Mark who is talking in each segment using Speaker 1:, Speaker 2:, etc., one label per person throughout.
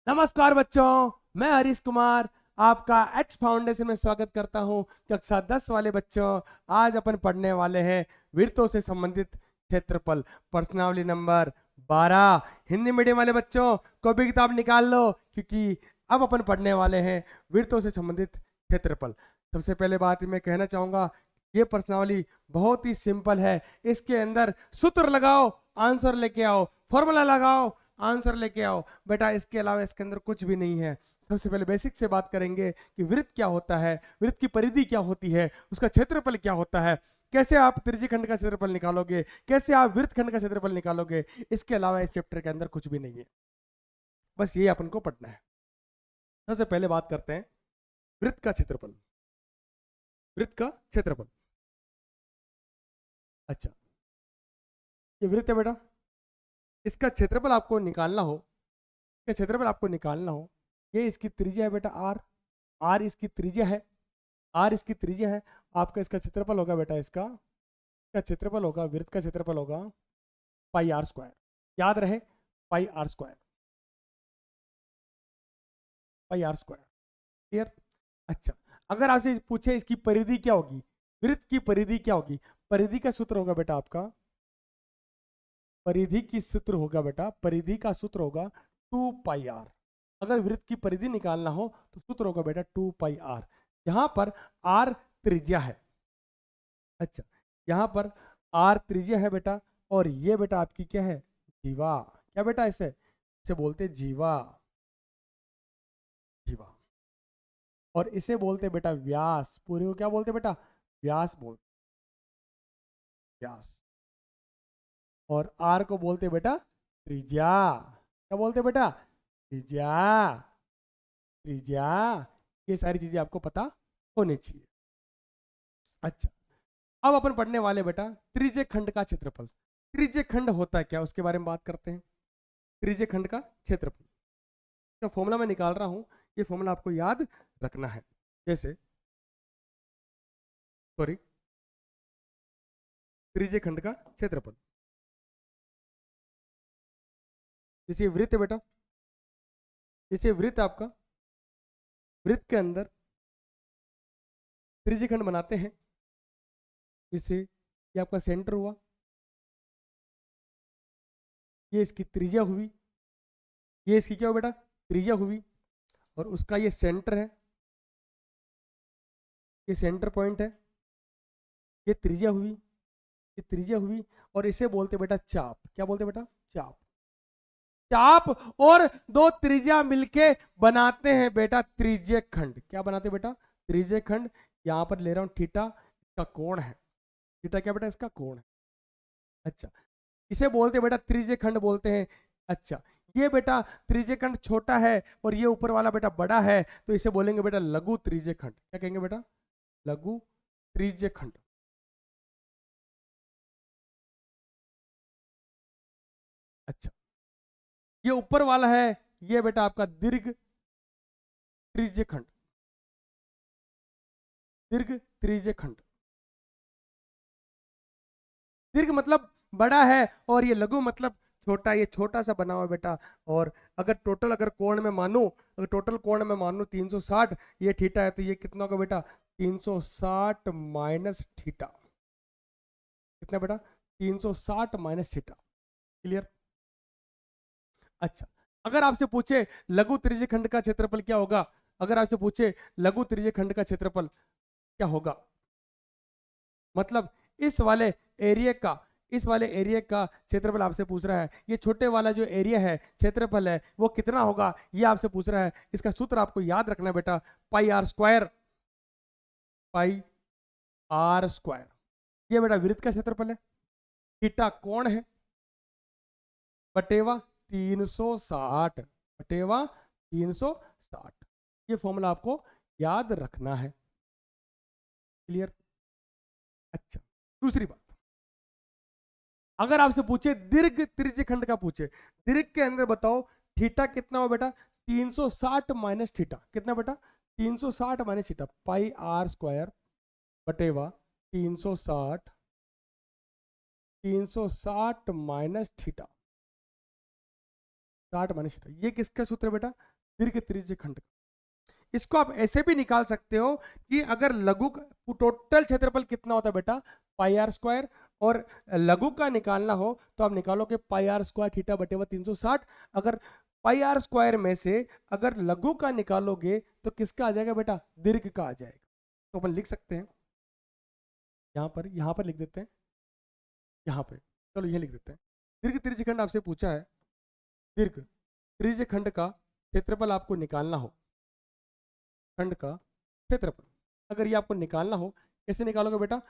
Speaker 1: नमस्कार बच्चों, मैं हरीश कुमार आपका एच फाउंडेशन में स्वागत करता हूं। कक्षा 10 वाले बच्चों, आज अपन पढ़ने वाले हैं वृत्तों से संबंधित क्षेत्रफल, प्रश्नावली नंबर 12। हिंदी मीडियम वाले बच्चों कॉपी किताब निकाल लो, क्योंकि अब अपन पढ़ने वाले हैं वृत्तों से संबंधित क्षेत्रफल। सबसे पहले बात मैं कहना चाहूंगा, ये प्रश्नावली बहुत ही सिंपल है। इसके अंदर सूत्र लगाओ, आंसर लेके आओ, फॉर्मूला लगाओ, आंसर लेके आओ। बेटा इसके अलावा इसके अंदर कुछ भी नहीं है। सबसे पहले बेसिक से बात करेंगे कि वृत्त क्या होता है, वृत्त की परिधि क्या होती है, उसका क्षेत्रफल क्या होता है, कैसे आप त्रिज्यखंड का क्षेत्रफल निकालोगे, कैसे आप वृत्तखंड का क्षेत्रफल निकालोगे। इसके अलावा इस चैप्टर के अंदर कुछ भी नहीं है, बस ये अपन को पढ़ना है। सबसे पहले बात करते हैं वृत्त का क्षेत्रफल। वृत्त का क्षेत्रफल, अच्छा ये वृत्त है बेटा, इसका क्षेत्रफल आपको निकालना हो, इसका क्षेत्रफल आपको निकालना हो, ये इसकी त्रिज्या है बेटा आर, आर इसकी त्रिज्या है, आर इसकी त्रिज्या है। आपका इसका क्षेत्रफल होगा बेटा, इसका क्षेत्रफल होगा, वृत्त का क्षेत्रफल होगा पाई आर स्क्वायर। याद रहे, pi are square, pi are square. Clear? अच्छा, अगर आपसे पूछे इसकी परिधि क्या होगी, वृत्त की परिधि क्या होगी, परिधि का सूत्र होगा बेटा आपका, परिधि की सूत्र होगा बेटा, परिधि का सूत्र होगा 2 पाई आर। अगर वृत्त की परिधि निकालना हो तो सूत्र होगा बेटा 2 पाई आर। यहां पर आर त्रिज्या है, अच्छा यहां पर आर त्रिज्या है बेटा, और ये बेटा आपकी क्या है, जीवा। क्या बेटा, इसे बोलते जीवा, जीवा। और इसे बोलते बेटा व्यास, पूरे को क्या बोलते बेटा, व्यास बोलते, व्यास। और आर को बोलते बेटा त्रिज्या। क्या बोलते बेटा, त्रिज्या, त्रिज्या। ये सारी चीजें आपको पता होनी चाहिए। अच्छा, अब अपन पढ़ने वाले बेटा त्रिज्य खंड का क्षेत्रफल। त्रिज्य खंड होता है क्या, उसके बारे में बात करते हैं। त्रिज्य खंड का क्षेत्रफल का फॉर्मूला मैं निकाल रहा हूं, ये फॉर्मूला आपको याद रखना है। जैसे सॉरी, त्रिज्य खंड का क्षेत्रफल, जैसे वृत्त है बेटा, जैसे वृत्त आपका, वृत्त के अंदर त्रिज्य खंड बनाते हैं। जैसे ये आपका सेंटर हुआ, ये इसकी त्रिज्या हुई, ये इसकी क्या हो बेटा, त्रिज्या हुई, और उसका ये सेंटर है, ये सेंटर पॉइंट है, ये त्रिज्या हुई, ये त्रिज्या हुई। और इसे बोलते बेटा चाप। क्या बोलते बेटा, चाप। चाप और दो त्रिज्या मिलके बनाते हैं बेटा त्रिज्य खंड। क्या बनाते बेटा, त्रिज्य खंड। यहां पर ले रहा हूं थीटा, इसका कोण है, थीटा क्या बेटा, इसका कोण है। अच्छा, इसे बोलते बेटा त्रिज्य खंड बोलते हैं। अच्छा, ये बेटा त्रिज्य खंड छोटा है और ये ऊपर वाला बेटा बड़ा है, तो इसे बोलेंगे बेटा लघु त्रिज्य खंड। क्या कहेंगे बेटा, लघु त्रिज्य खंड। अच्छा, ये ऊपर वाला है, ये बेटा आपका दीर्घ त्रिज्य खंड, दीर्घ त्रिज्य खंड। दीर्घ मतलब बड़ा है और ये लघु मतलब छोटा, ये छोटा सा बना हुआ है बेटा। और अगर टोटल, अगर कोण में मानूं, अगर टोटल कोण में मानूं 360, ये थीटा है, तो ये कितना होगा बेटा, 360 माइनस थीटा। कितना बेटा, 360 माइनस थीटा। क्लियर? अच्छा, अगर आपसे पूछे लघु त्रिज्य खंड का क्षेत्रफल क्या होगा, अगर आपसे पूछे लघु त्रिज्य खंड का क्षेत्रफल क्या होगा, मतलब इस वाले एरिया का, इस वाले एरिया का क्षेत्रफल आपसे पूछ रहा है। ये छोटे वाला जो एरिया है, क्षेत्रफल है, वो कितना होगा, ये आपसे पूछ रहा है। इसका सूत्र आपको याद रखना बेटा, pi are square, pi are square. ये बेटा वृत्त का क्षेत्रफल है, थीटा कोण है, बटेवा 360, बटेवा 360। ये फॉर्मूला आपको याद रखना है। क्लियर? अच्छा, दूसरी बात, अगर आपसे पूछे दीर्घ त्रिज्य खंड का पूछे, दीर्घ के अंदर बताओ थीटा कितना हो बेटा, 360 माइनस थीटा। कितना बेटा, 360 minus theta, pi are square बटेवा 360, 360 माइनस थीटा, 60 माइनस थीटा। ये किसका सूत्र है बेटा, दीर्घ त्रिज्य खंड। इसको आप ऐसे भी निकाल सकते हो कि अगर लघु टोटल क्षेत्रफल कितना होता है बेटा, पाई आर स्क्वायर, और लघु का निकालना हो तो आप निकालोगे पाई आर स्क्वायर थीटा बटे 360। अगर पाई आर स्क्वायर में से अगर लघु का निकालोगे तो किसका आ जाएगा बेटा, दीर्घ का आ जाएगा। तो अपन लिख सकते हैं यहाँ पर लिख देते हैं, यहाँ पे चलो ये लिख देते हैं। दीर्घ त्रिज्य खंड आपसे पूछा है, दीर्घ त्रिज्य खंड का क्षेत्रफल आपको निकालना हो, खंड का क्षेत्रफल अगर ये आपको निकालना हो, कैसे निकालोगे बेटा,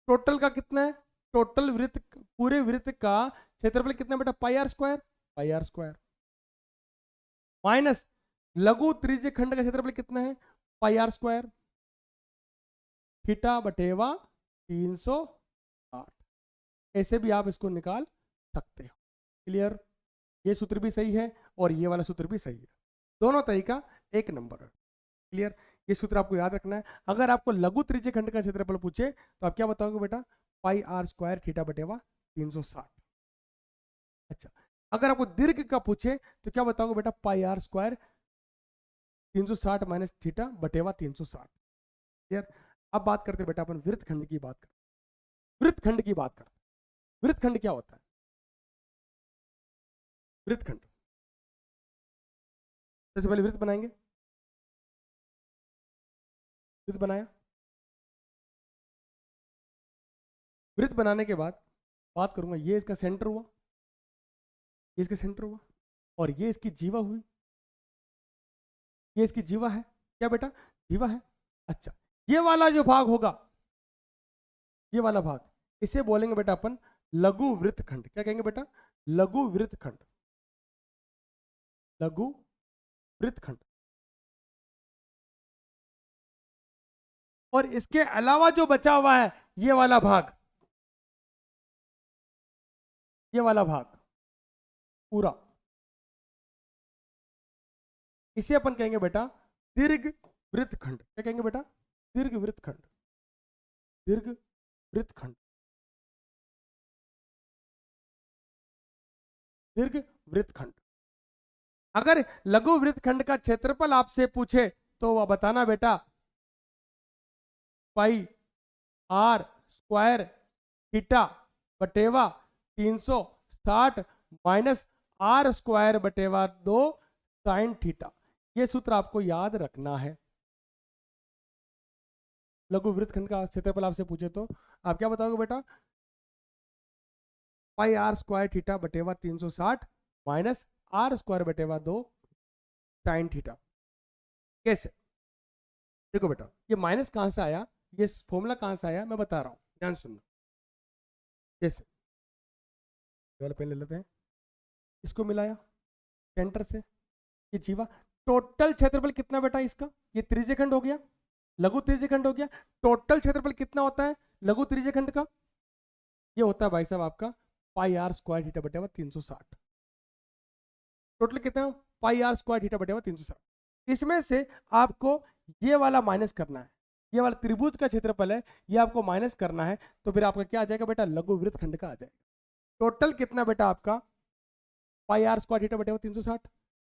Speaker 1: टोटल का कितना है, टोटल वृत्त, पूरे वृत्त का क्षेत्रफल कितना है बेटा, पाई आर स्क्वायर माइनस लघु त्रिज्य खंड का क्षेत्रफल कितना है, पाई आर स्क्वायर थीटा बटेवा 360। ऐसे भी आप इसको निकाल सकते हो। क्लियर, ये सूत्र भी सही है और ये वाला सूत्र भी सही है, दोनों तरीका एक नंबर है। क्लियर, ये सूत्र आपको याद रखना है। अगर आपको लघु त्रिज्य खंड का क्षेत्रफल पूछे तो आप क्या बताओगे बेटा, पाई आर स्क्वायर थीटा बटेवा 360। अच्छा, अगर आपको दीर्घ का पूछे तो क्या बताओगे बेटा, pi are square 360 minus theta बटेवा 360। क्लियर, अब बात करते हैं बेटा अपन वृत्तखंड की बात करते हैं। वृत्तखंड की बात करते हैं, वृत्तखंड क्या होता है, वृत्तखंड सबसे पहले वृत्त बनाएंगे, वृत्त बनाया, वृत्त बनाने के बाद बात करूंगा, ये इसका सेंटर हुआ, ये इसका सेंटर हुआ, और ये इसकी जीवा हुई, ये इसकी जीवा है, क्या बेटा, जीवा है। अच्छा, ये वाला जो भाग होगा, ये वाला भाग, इसे बोलेंगे बेटा अपन लघु वृत्तखंड। क्या कहेंगे बेटा, लघु वृत्तखंड, लघु वृत्तखंड। और इसके अलावा जो बचा हुआ है ये वाला भाग, ये वाला भाग पूरा, इसे अपन कहेंगे बेटा दीर्घ वृत्तखंड। क्या कहेंगे बेटा, दीर्घ वृत्तखंड, दीर्घ वृत्तखंड, दीर्घ वृत्तखंड। अगर लघु वृत्तखंड का क्षेत्रफल आपसे पूछे तो वह बताना बेटा, पाई आर स्क्वायर थीटा बटेवा 360 माइनस आर स्क्वायर बटेवा 2 साइन थीटा। ये सूत्र आपको याद रखना है। लघु वृत्तखंड का क्षेत्रफल आपसे पूछे तो आप क्या बताओगे बेटा, पाई आर स्क्वायर थीटा बटेवा 360 माइनस आर स्क्वायर बटेवा 2 साइन थीटा। कैसे, देखो बेटा, ये माइनस कहां से आया, ये फॉर्मूला कहां से आया, मैं बता रहा हूं, ध्यान सुनना। जैसे वाला पेन ले लेते हैं, इसको मिलाया सेंटर से, ये जीवा, टोटल क्षेत्रफल कितना बेटा इसका, ये त्रिज्यखंड हो गया, लघु त्रिज्यखंड हो गया। टोटल क्षेत्रफल कितना होता है लघु त्रिज्यखंड का, ये होता है भाई साहब आपका पाई आर स्क्वायर थीटा बटेवा 360। टोटल कितना, पाई आर स्क्वायर थीटा बटेवा 360। इसमें से आपको ये वाला माइनस करना है, ये वाला त्रिभुज का क्षेत्रफल है, ये आपको माइनस करना है, तो फिर आपका क्या आ जाएगा बेटा, लघु वृत्तखंड का आ जाएगा। टोटल कितना बेटा आपका, पाई आर स्क्वायर थीटा बटेवा 360।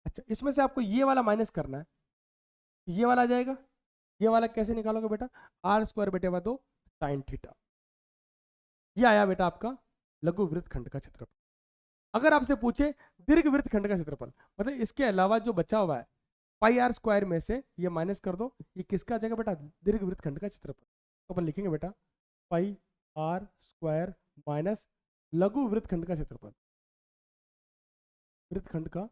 Speaker 1: अच्छा, इसमें से आपको ये वाला माइनस करना है, ये वाला आ जाएगा, ये वाला कैसे निकालोगे बेटा, आर स्क्वायर बटेवा 2 साइन थीटा। ये आया बेटा आपका लघु वृत्तखंड का क्षेत्रफल। अगर आपसे पूछे दीर्घ वृत्तखंड का क्षेत्रफल, मतलब इसके अलावा जो बचा हुआ है पाई आर स्क्वायर में से ये माइनस कर दो, ये किसका आ जाएगा बेटा, दीर्घ वृत्तखंड का क्षेत्रफल। तो अपन लिखेंगे बेटा पाई आर स्क्वायर माइनस लघु वृत्तखंड का क्षेत्रफल, वृत्तखंड का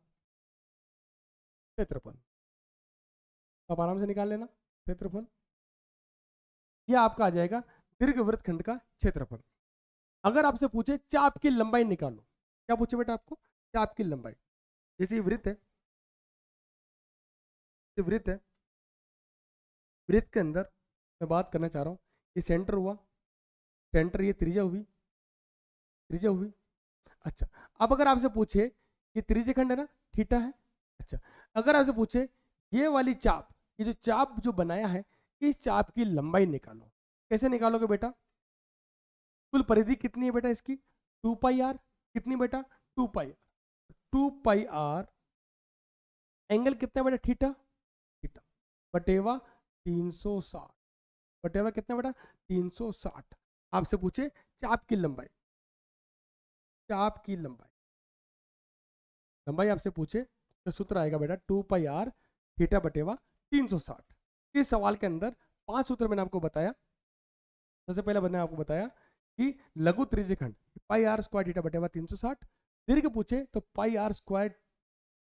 Speaker 1: क्षेत्रफल। आप आराम से निकाल लेना क्षेत्रफल, यह आपका आ जाएगा दीर्घ वृत्तखंड का क्षेत्रफल। अगर आपसे पूछे चाप की लंबाई निकालो, क्या पूछे बेटा आपको, चाप की लंबाई, जैसे वृत्त है, वृत्त है, वृत्त के अंदर मैं बात करना चाह रहा हूं, ये सेंटर हुआ, सेंटर, ये त्रिज्या हुई, त्रिज्या हुई। अच्छा, अब अगर आपसे पूछे ये त्रिज्यखंड है ना, थीटा है। अच्छा, अगर आपसे पूछे ये वाली चाप, ये जो चाप जो बनाया है, इस चाप की लंबाई निकालो, कैसे निकालोगे बेटा, कुल परिधि कितनी है बेटा इसकी, 2 पाई आर, कितनी बेटा, 2 pi are, 2 pi R angle कितना बेटा थीटा, थीटा बटेवा 360, बटेवा कितना बेटा 360। आपसे पूछे चाप की लंबाई, चाप की लंबाई, लंबाई आपसे पूछे तो सूत्र आएगा बेटा 2 पाई r थीटा बटेवा 360। इस सवाल के अंदर 5 सूत्र मैंने आपको बताया। सबसे पहले मैंने आपको बताया कि लघु त्रिज्यखंड पाई r स्क्वायर थीटा बटेवा 360, दीर्घ पूछे तो पाई r स्क्वायर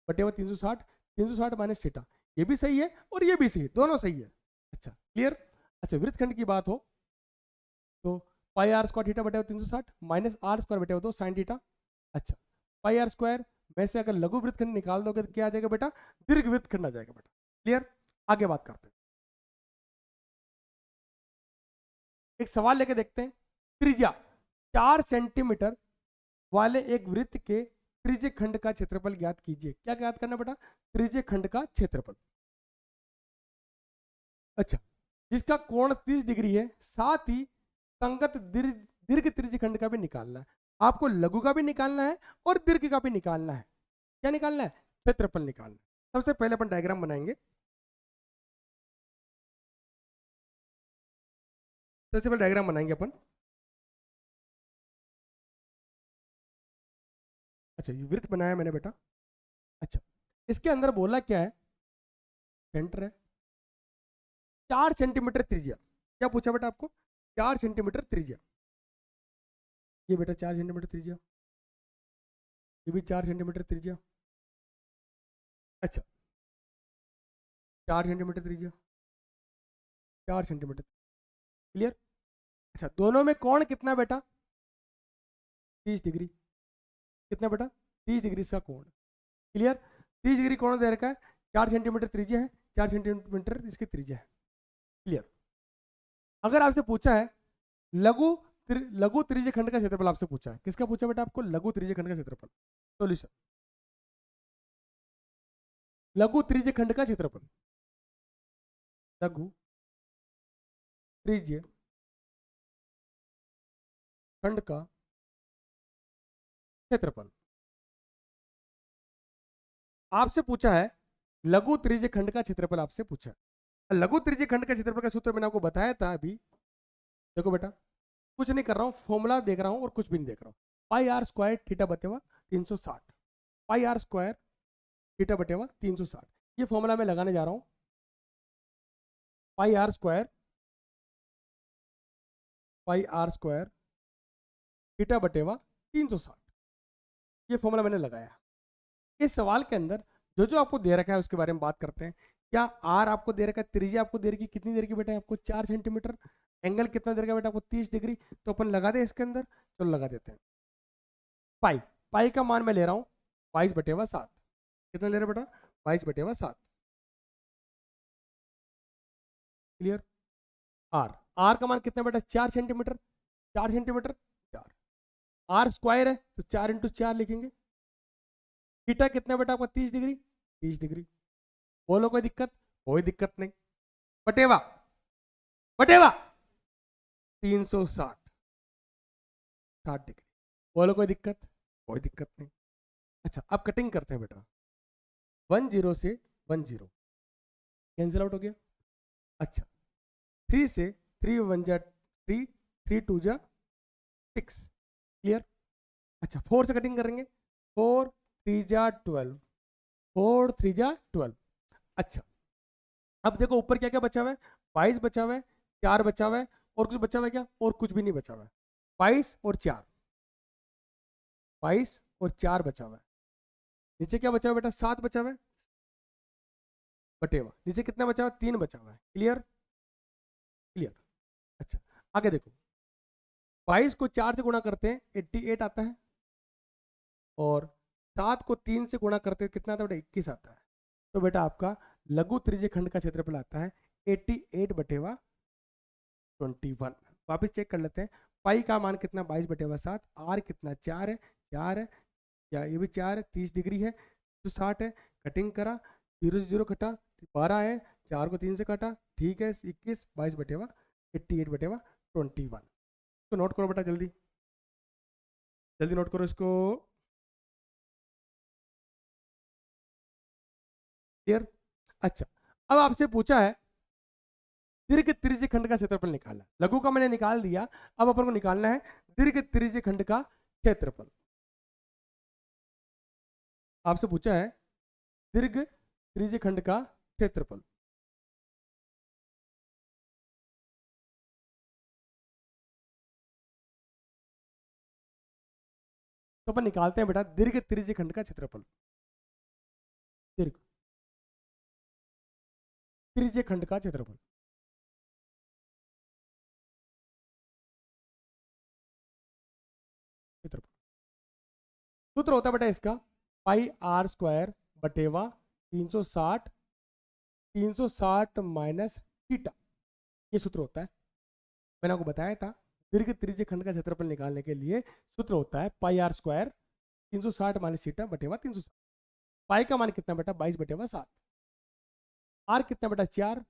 Speaker 1: बटेवा 360, 360 माइनस थीटा, ये भी सही है और ये भी सही है, दोनों सही है। अच्छा क्लियर। अच्छा वृत्तखंड की बात हो तो पाई r स्क्वायर थीटा बटेवा 360 माइनस r स्क्वायर बटेवा 2 साइन थीटा। अच्छा पाई r स्क्वायर में से अगर लघु वृत्तखंड निकाल दोगे तो क्या आ जाएगा बेटा, दीर्घ वृत्तखंड आ जाएगा बेटा। क्लियर। आगे बात करते हैं, एक सवाल लेके देखते हैं। त्रिज्या 4 सेंटीमीटर वाले एक वृत्त के त्रिज्य खंड का क्षेत्रफल ज्ञात कीजिए। क्या ज्ञात करना बेटा, त्रिज्य खंड का क्षेत्रफल। अच्छा जिसका कोण 30 डिग्री है, साथ ही संगत दीर्घ त्रिज्य खंड का भी निकालना है। आपको लघु का भी निकालना है और दीर्घ का भी निकालना है। क्या निकालना है, क्षेत्रफल निकालना है। सबसे पहले अपन डायग्राम बनाएंगे। सबसे पहले डायग्राम बनाएंगे अपन। अच्छा ये वृत्त बनाया मैंने बेटा। अच्छा इसके अंदर बोला क्या है, सेंटर है 4 सेंटीमीटर त्रिज्या। क्या पूछा बेटा आपको, 4 सेंटीमीटर त्रिज्या। ये बेटा 4 सेंटीमीटर त्रिज्या, ये भी 4 सेंटीमीटर त्रिज्या। अच्छा 4 सेंटीमीटर त्रिज्या, 4 सेंटीमीटर। क्लियर। अच्छा दोनों में कोण कितना बेटा, 30 डिग्री। कितना बेटा, 30 डिग्री का कोण। क्लियर। 30 डिग्री कोण दे रखा है, 4 सेंटीमीटर त्रिज्या है, 4 सेंटीमीटर इसकी त्रिज्या है। क्लियर। अगर आपसे पूछा है लघु लघु त्रिज्य खंड का क्षेत्रफल, आपसे पूछा है, किसका पूछा बेटा आपको, लघु त्रिज्य खंड का क्षेत्रफल। सॉल्यूशन, लघु त्रिज्य खंड का क्षेत्रफल, लघु त्रिज्य खंड का क्षेत्रफल। आपसे पूछा है लघु त्रिज्य खंड का क्षेत्रफल, आपसे पूछा है। लघु त्रिज्य खंड का क्षेत्रफल का सूत्र मैंने आपको बताया था अभी। देखो बेटा कुछ नहीं कर रहा हूं, फॉर्मूला देख रहा हूं और कुछ भी नहीं देख रहा हूं। पाई r स्क्वायर थीटा बटेवा 360, पाई r स्क्वायर थीटा बटेवा 360, ये फॉर्मूला मैं लगाने जा रहा हूं। पाई r स्क्वायर, पाई r स्क्वायर थीटा बटेवा 360, ये फॉर्मूला मैंने लगाया। इस सवाल के अंदर जो जो आपको दे रखा है उसके बारे में बात करते हैं। क्या आर आपको दे रखा है, त्रिज्या आपको दे रखी, कितनी दे रखी बेटा आपको 4 सेंटीमीटर, एंगल कितना दे रखा है बेटा आपको 30 डिग्री। तो अपन लगा दे इसके अंदर, चलो लगा देते हैं। पाई, पाई का मान मैं ले रहा हूं 22/7। कितना ले रहा बेटा, 22/7। क्लियर। आर, आर का मान कितना बेटा 4 सेंटीमीटर, 4 सेंटीमीटर 4। आर स्क्वायर है तो 4 इंटू 4 लिखेंगे। थीटा कितना बेटा आपका 30 डिग्री, 30 डिग्री। बोलो कोई दिक्कत, कोई दिक्कत नहीं। बटेवा, बटेवा 360, 60 डिग्री। बोलो कोई दिक्कत, कोई दिक्कत नहीं। अच्छा अब कटिंग करते हैं बेटा, 10 से 10 कैंसिल आउट हो गया। अच्छा 3 से 3 1 जा 3, 3 2 जा 6। क्लियर। अच्छा 4 से कटिंग करेंगे, 4 3 जा 12, 4 3 जा 12। अच्छा अब देखो ऊपर क्या क्या बचा हुआ है, 22 बचा हुआ है, 4 बचा हुआ है, और कुछ बचा हुआ है क्या, और कुछ भी नहीं बचा हुआ है। 22 और 4, 22 और 4 बचा हुआ है। नीचे क्या बचा हुआ है बेटा, 7 बचा हुआ है, बटेवा नीचे कितना बचा हुआ है, 3 बचा हुआ है। Clear, clear. अच्छा आगे देखो, 22 को 4 से गुणा करते हैं 88 आता है, और 7 को 3 से गुणा करते हैं कितना आता है बेटा, 21 आता है। तो बेटा आपका लघु त्रिज्य खंड का क्षेत्रफल आता है 88/21। वापिस चेक कर लेते हैं, पाई का मान कितना 22/7, आर कितना 4 है, 4 है, या ये भी 4 है, 30 डिग्री है तो 60 है। कटिंग करा, 0 से 0 कटा, 12 है, 4 को 3 से काटा, ठीक है 21, 22/88/21। तो नोट करो बेटा, जल्दी जल्दी नोट करो इसको। क्लियर। अच्छा, अब आपसे पूछा है दीर्घ त्रिज्य खंड का क्षेत्रफल निकालना। लघु का मैंने निकाल दिया, अब अपन को निकालना है दीर्घ त्रिज्य खंड का क्षेत्रफल। आपसे पूछा है दीर्घ त्रिज्य खंड का क्षेत्रफल। तो अपन निकालते हैं बेटा दीर्घ त्रिज्य खंड का क्षेत्रफल। दीर्घ त्रिज्य खंड का क्षेत्रफल, क्षेत्रफल सूत्र होता है बेटा इसका पाई आर स्क्वायर बटेवा 360, 360 माइनस थीटा, ये सूत्र होता है। मैंने आपको बताया था दीर्घ त्रिज्य खंड का क्षेत्रफल निकालने के लिए सूत्र होता है pi are square 360 minus theta बटेवा 360। पाई का मान कितना बेटा 22 बटेवा 7। आर कितना बेटा 4,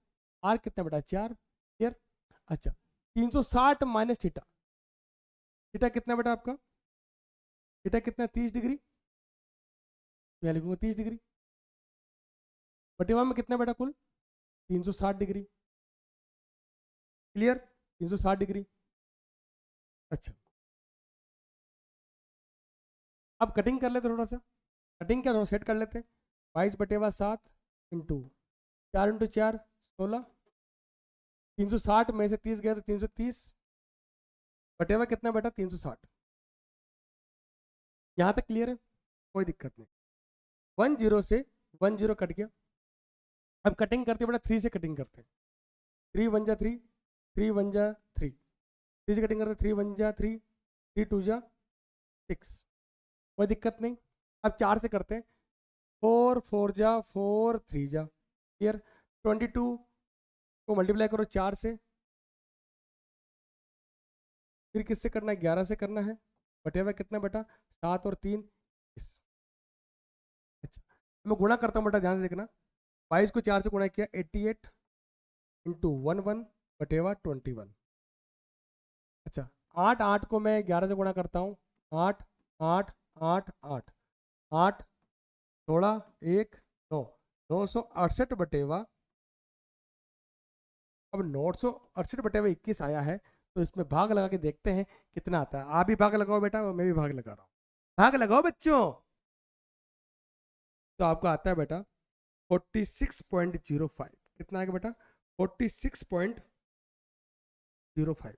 Speaker 1: आर कितना बेटा 4। क्लियर। अच्छा 360 माइनस थीटा, थीटा कितना बेटा आपका, थीटा कितना 30 डिग्री, मैं लिखूंगा 30 डिग्री बटेवा में कितना बेटा कुल 360 डिग्री। Clear, 360 degree. अच्छा अब कटिंग कर लेते थोड़ा सा, कटिंग क्या थोड़ा सेट कर लेते हैं। 22 बटेवा 7 इंटू 4 इंटू 4 16, 360 में से 30 गया तो 330 बटेवा कितना बेटा 360। यहाँ तक क्लियर है, कोई दिक्कत नहीं। 10 से 10 कट गया। अब कटिंग करते बेटा 3 से कटिंग करते हैं। 3 1 जा 3, 3 1 जा 3, 3 से कटिंग करते 3 1 जा 3, 3 2 जा 6, कोई दिक्कत नहीं। अब 4 से करते हैं, 4 4 जा 4 3 जा। क्लियर। 22 को मल्टीप्लाई करो 4 से, फिर किससे करना है 11 से करना है बटेवा कितना बेटा 7 और 3 20। अच्छा मैं गुणा करता हूँ बेटा, ध्यान से देखना। 22 को 4 से गुणा किया 88 इंटू 11 बटेवा 21। अच्छा 8 8 को मैं 11 से गुणा करता हूँ, 8 8 8 8 8 थोड़ा 1 9, 968 बटेवा। अब 968 बटेवा 21 आया है, तो इसमें भाग लगा के देखते हैं कितना आता है। आप भी भाग लगाओ बेटा और मैं भी भाग लगा रहा हूँ, भाग लगाओ बच्चों। तो आपको आता है बेटा 46.05। कितना आएगा बेटा 46.05,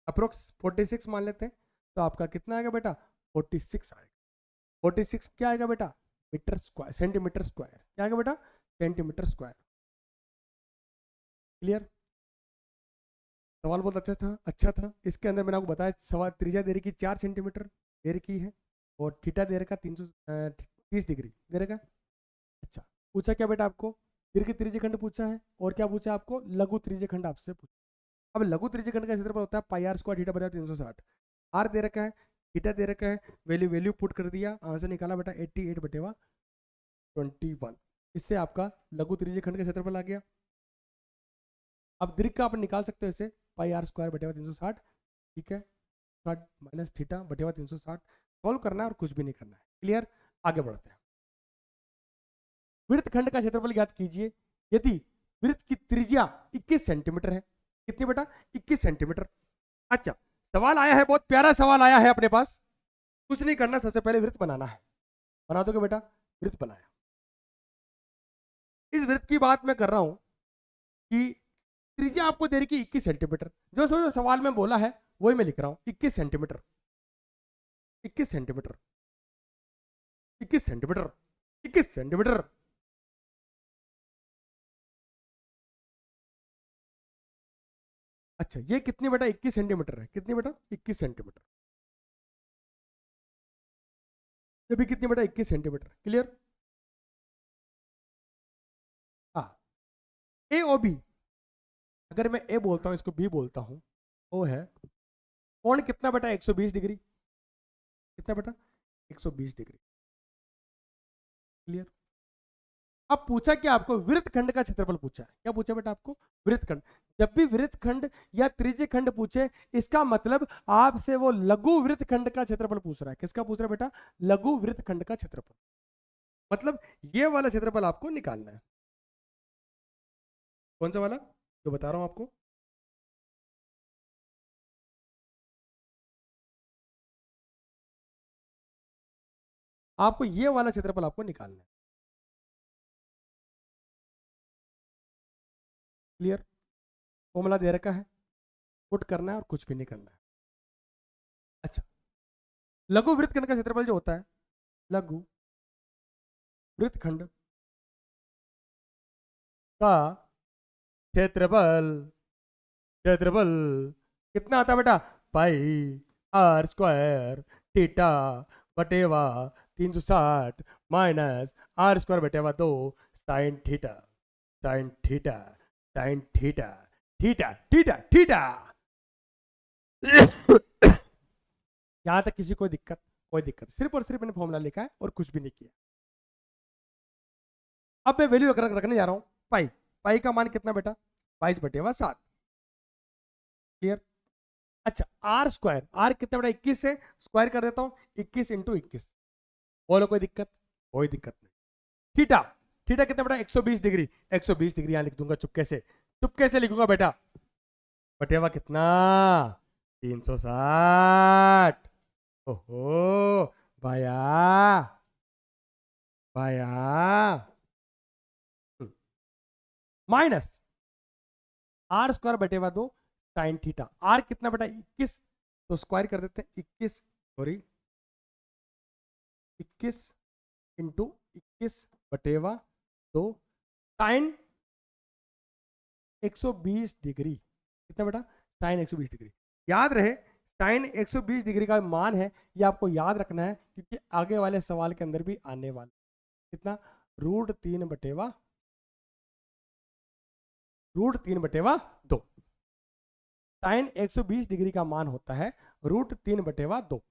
Speaker 1: अप्रोक्स 46 मान लेते हैं। तो आपका कितना आएगा बेटा 46 आएगा। 46 क्या आएगा बेटा मीटर स्क्वायर, सेंटीमीटर स्क्वायर। क्या आएगा बेटा सेंटीमीटर स्क्वायर। क्लियर। सवाल बहुत अच्छा था, अच्छा था। इसके अंदर मैंने आपको बताया सवाल त्रिज्या दे रखी 4 सेंटीमीटर दे रखी है और थीटा दे रखा 330 डिग्री दे रखा। अच्छा पूछा क्या बेटा आपको दीर्घ त्रिज्य खंड पूछा है, और क्या पूछा आपको लघु त्रिज्य खंड आपसे पूछा। अब लघु त्रिज्य खंड का क्षेत्रफल होता है पाई आर स्क्वायर थीटा बराबर 360। आर दे रखा है, थीटा दे रखा है, वैल्यू वैल्यू पुट कर दिया, आंसर निकाला बेटा 88 बटेवा 21। इससे आपका लघु त्रिज्य खंड का क्षेत्रफल आ गया। अब दीर्घ का आप निकाल सकते हो इसे पाई आर स्क्वायर बटेवा 360। ठीक है, 60 माइनस थीटा बटेवा 360 सॉल्व करना है और कुछ भी नहीं करना है। क्लियर। आगे बढ़ते हैं। वृत्त खंड का क्षेत्रफल ज्ञात कीजिए यदि वृत्त की त्रिज्या 21 सेंटीमीटर है। कितनी बेटा 21 सेंटीमीटर। अच्छा सवाल आया है, बहुत प्यारा सवाल आया है अपने पास। कुछ नहीं करना, सबसे पहले वृत्त बनाना है। बना दोगे बेटा, वृत्त बनाया। इस वृत्त की बात मैं कर रहा हूं कि त्रिज्या आपको दे रही 21 सेंटीमीटर। जो सवाल में बोला है वही मैं लिख रहा हूं 21 सेंटीमीटर, 21 सेंटीमीटर, 21 सेंटीमीटर, 21 सेंटीमीटर। अच्छा ये कितनी बेटा 21 सेंटीमीटर है। कितनी बेटा 21 सेंटीमीटर। ये भी कितनी बेटा 21 सेंटीमीटर। क्लियर। हाँ ए ओ बी, अगर मैं ए बोलता हूं इसको बी बोलता हूं, ओ है कोण कितना बेटा 120 डिग्री। कितना बेटा 120 डिग्री। क्लियर। अब पूछा क्या आपको वृत्त खंड का क्षेत्रफल पूछा है। क्या पूछा बेटा आपको वृत्त खंड। जब भी वृत्त खंड या त्रिज्य खंड पूछे इसका मतलब आपसे वो लघु वृत्त खंड का क्षेत्रफल पूछ रहा है। किसका पूछ रहा है बेटा लघु वृत्त खंड का क्षेत्रफल। मतलब ये वाला क्षेत्रफल आपको निकालना है। कौन सा वाला जो बता रहा हूं आपको? आपको ये वाला क्षेत्रफल आपको निकालना है। क्लियर? फॉर्मूला दे रखा है, पुट करना है और कुछ भी नहीं करना है। अच्छा, लघु वृत्तखंड का क्षेत्रफल जो होता है, लघु वृत्तखंड का क्षेत्रफल, क्षेत्रफल कितना आता है बेटा? पाई आर स्क्वायर थीटा बटेवा 360 माइनस आर स्क्वायर बटेवा 2 sine theta, sine theta, sine theta, theta theta theta. यहां तक किसी को दिक्कत? कोई दिक्कत? सिर्फ और सिर्फ मैंने फॉर्मूला लिखा है और कुछ भी नहीं किया। अब मैं वैल्यू रखने जा रहा हूं पाई। पाई का मान कितना बेटा? 22/7। क्लियर? अच्छा, आर स्क्वायर, आर कितना बेटा? 21 से स्क्वायर कर देता हूं, 21 इंटू 21। बोलो कोई दिक्कत? कोई दिक्कत नहीं। थीटा, थीटा कितना बेटा? 120 डिग्री। 120 डिग्री यहां लिख दूंगा चुपके से, चुपके से लिखूंगा बेटा। बटेवा कितना? 360। ओहो भाया, भाया। माइनस आर स्क्वायर बटेवा 2 साइन थीटा। आर कितना बेटा? 21, तो स्क्वायर कर देते हैं। 21 सॉरी 21 इंटू 21 बटेवा 2 साइन 120 डिग्री। कितना बेटा? Sine 120 degree. याद रहे, साइन 120 डिग्री का मान है, ये आपको याद रखना है क्योंकि आगे वाले सवाल के अंदर भी आने वाला। कितना? √3/2, √3/2। साइन 120 डिग्री का मान होता है √3/2।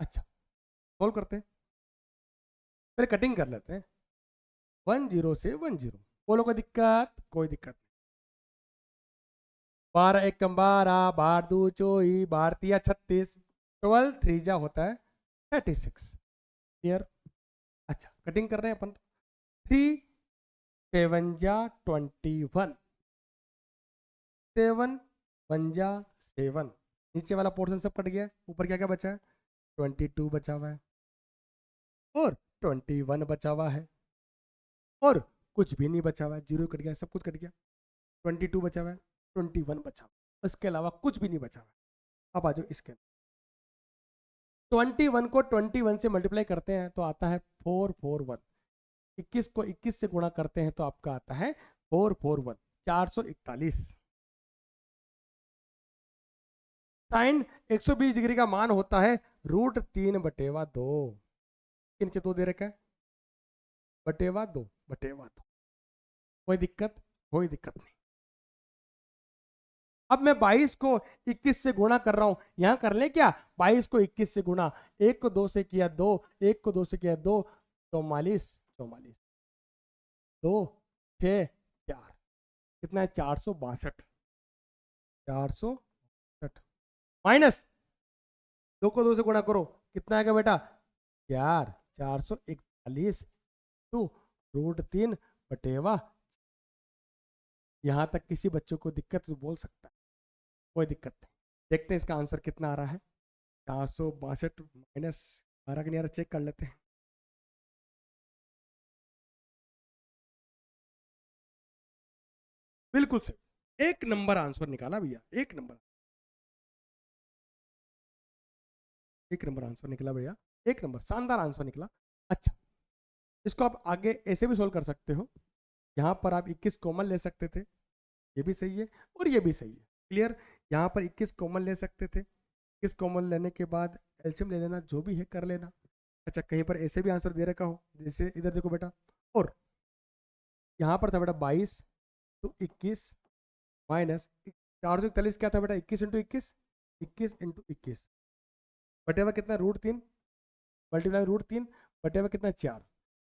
Speaker 1: अच्छा, सोल्व करते हैं, फिर कटिंग कर लेते हैं। 10 से 10। बोलो कोई दिक्कत? कोई दिक्कत नहीं। 12 एकम 12, 12 दू 24, 12 तिया 36, 12 3 होता है 36। क्लियर? अच्छा, कटिंग कर रहे हैं अपन। 3 7 21, 7 1 7। नीचे वाला पोर्शन सब कट गया, ऊपर क्या क्या बचा है? 22 बचा हुआ है और 21 बचा हुआ है और कुछ भी नहीं बचा हुआ है, 0 कट गया, सब कुछ कट गया। 22 बचा हुआ है, 21 बचा हुआ है, इसके अलावा कुछ भी नहीं बचा हुआ है। अब आ जाओ इसके 21 को 21 से मल्टीप्लाई करते हैं तो आता है 441। 21 को 21 से गुणा करते हैं तो आपका आता है 441, 441। साइन 120 डिग्री का मान होता है √3/2। नीचे 2 दे रखा है, बटेवा 2 बटेवा 2। कोई दिक्कत? कोई दिक्कत नहीं। अब मैं 22 को 21 से गुणा कर रहा हूं, यहां कर ले क्या? 22 को 21 से गुणा, 1 को 2 से किया 2, 1 को 2 से किया 2, 44, 44, 2 6 4, कितना है? 462, 462 माइनस 2 को 2 से गुणा करो, कितना आएगा बेटा? 4, 441 टू √3/। यहां तक किसी बच्चों को दिक्कत तो बोल सकता है, कोई दिक्कत नहीं। देखते हैं इसका आंसर कितना आ रहा है। 462 माइनस आ रहा कि नहीं आ रहा, चेक कर लेते हैं। बिल्कुल सही, एक नंबर आंसर निकाला भैया, एक नंबर, एक नंबर आंसर निकला भैया, एक नंबर शानदार आंसर निकला। अच्छा, इसको आप आगे ऐसे भी सोल्व कर सकते हो। यहाँ पर आप 21 कॉमन ले सकते थे, ये भी सही है और ये भी सही है। क्लियर? यहाँ पर 21 कॉमन ले सकते थे, 21 कॉमन लेने के बाद एलसीएम ले लेना, जो भी है कर लेना। अच्छा, कहीं पर ऐसे भी आंसर दे रखा हो, जैसे इधर देखो बेटा, और यहाँ पर था बेटा 22 तो 21 माइनस 441 क्या था बेटा? 21 इंटू 21, 21 इंटू 21 बटेवा कितना? √3 मल्टीप्लाई √3 बटेवा कितना? 4।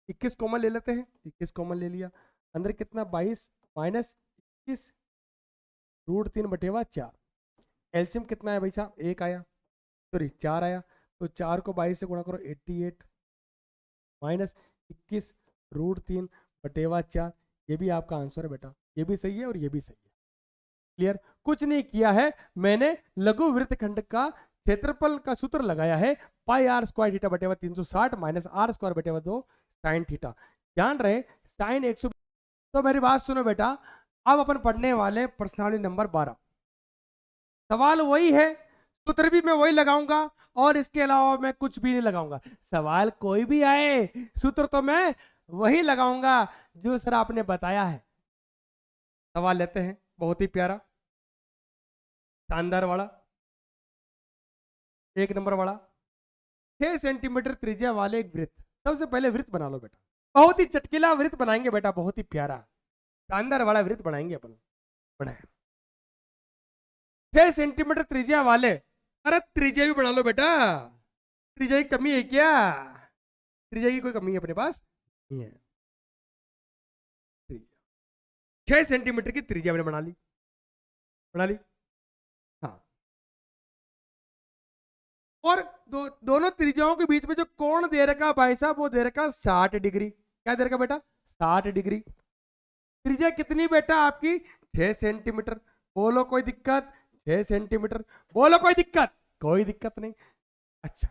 Speaker 1: 21 कॉमन ले लेते हैं, 21 कॉमन ले लिया, अंदर कितना? 22 माइनस 21 √3/4। एलसीएम कितना है भाई साहब? 1 आया, सॉरी 4 आया, तो 4 को 22 से गुणा करो 88 माइनस 21√3/4। ये भी आपका आंसर है बेटा, ये भी सही है और ये भी सही है। क्लियर? कुछ नहीं किया है मैंने, लघु वृत्तखंड का क्षेत्रफल का सूत्र लगाया है पाई आर स्क्वायर थीटा बटेवा 360 माइनस आर स्क्वायर बटेवा 2 साइन थीटा। ध्यान रहे साइन 100। तो मेरी बात सुनो बेटा, अब अपन पढ़ने वाले प्रश्नावली नंबर 12। सवाल वही है, सूत्र भी मैं वही लगाऊंगा और इसके अलावा मैं कुछ भी नहीं लगाऊंगा। सवाल कोई भी आए, सूत्र तो मैं वही लगाऊंगा जो सर आपने बताया है। सवाल लेते हैं, बहुत ही प्यारा शानदार वाला, 1 नंबर वाला। 6 सेंटीमीटर त्रिज्या वाले एक वृत्त। सबसे पहले वृत्त बना लो बेटा, बहुत ही चटकीला वृत्त बनाएंगे बेटा, बहुत ही प्यारा शानदार वाला वृत्त बनाएंगे अपन। बनाए 6 सेंटीमीटर त्रिज्या वाले, अरे त्रिज्या भी बना लो बेटा, त्रिज्या की कमी है क्या? त्रिज्या की कोई कमी है अपने पास नहीं है। 6 सेंटीमीटर की त्रिज्या मैंने बना ली, बना ली। हाँ, और दोनों त्रिज्याओं के बीच में जो कोण दे रखा भाई साहब, वो दे रखा 60 डिग्री। क्या दे रखा बेटा? 60 डिग्री। त्रिज्या कितनी बेटा आपकी? 6 सेंटीमीटर। बोलो कोई दिक्कत? 6 सेंटीमीटर। बोलो कोई दिक्कत? कोई दिक्कत नहीं। अच्छा,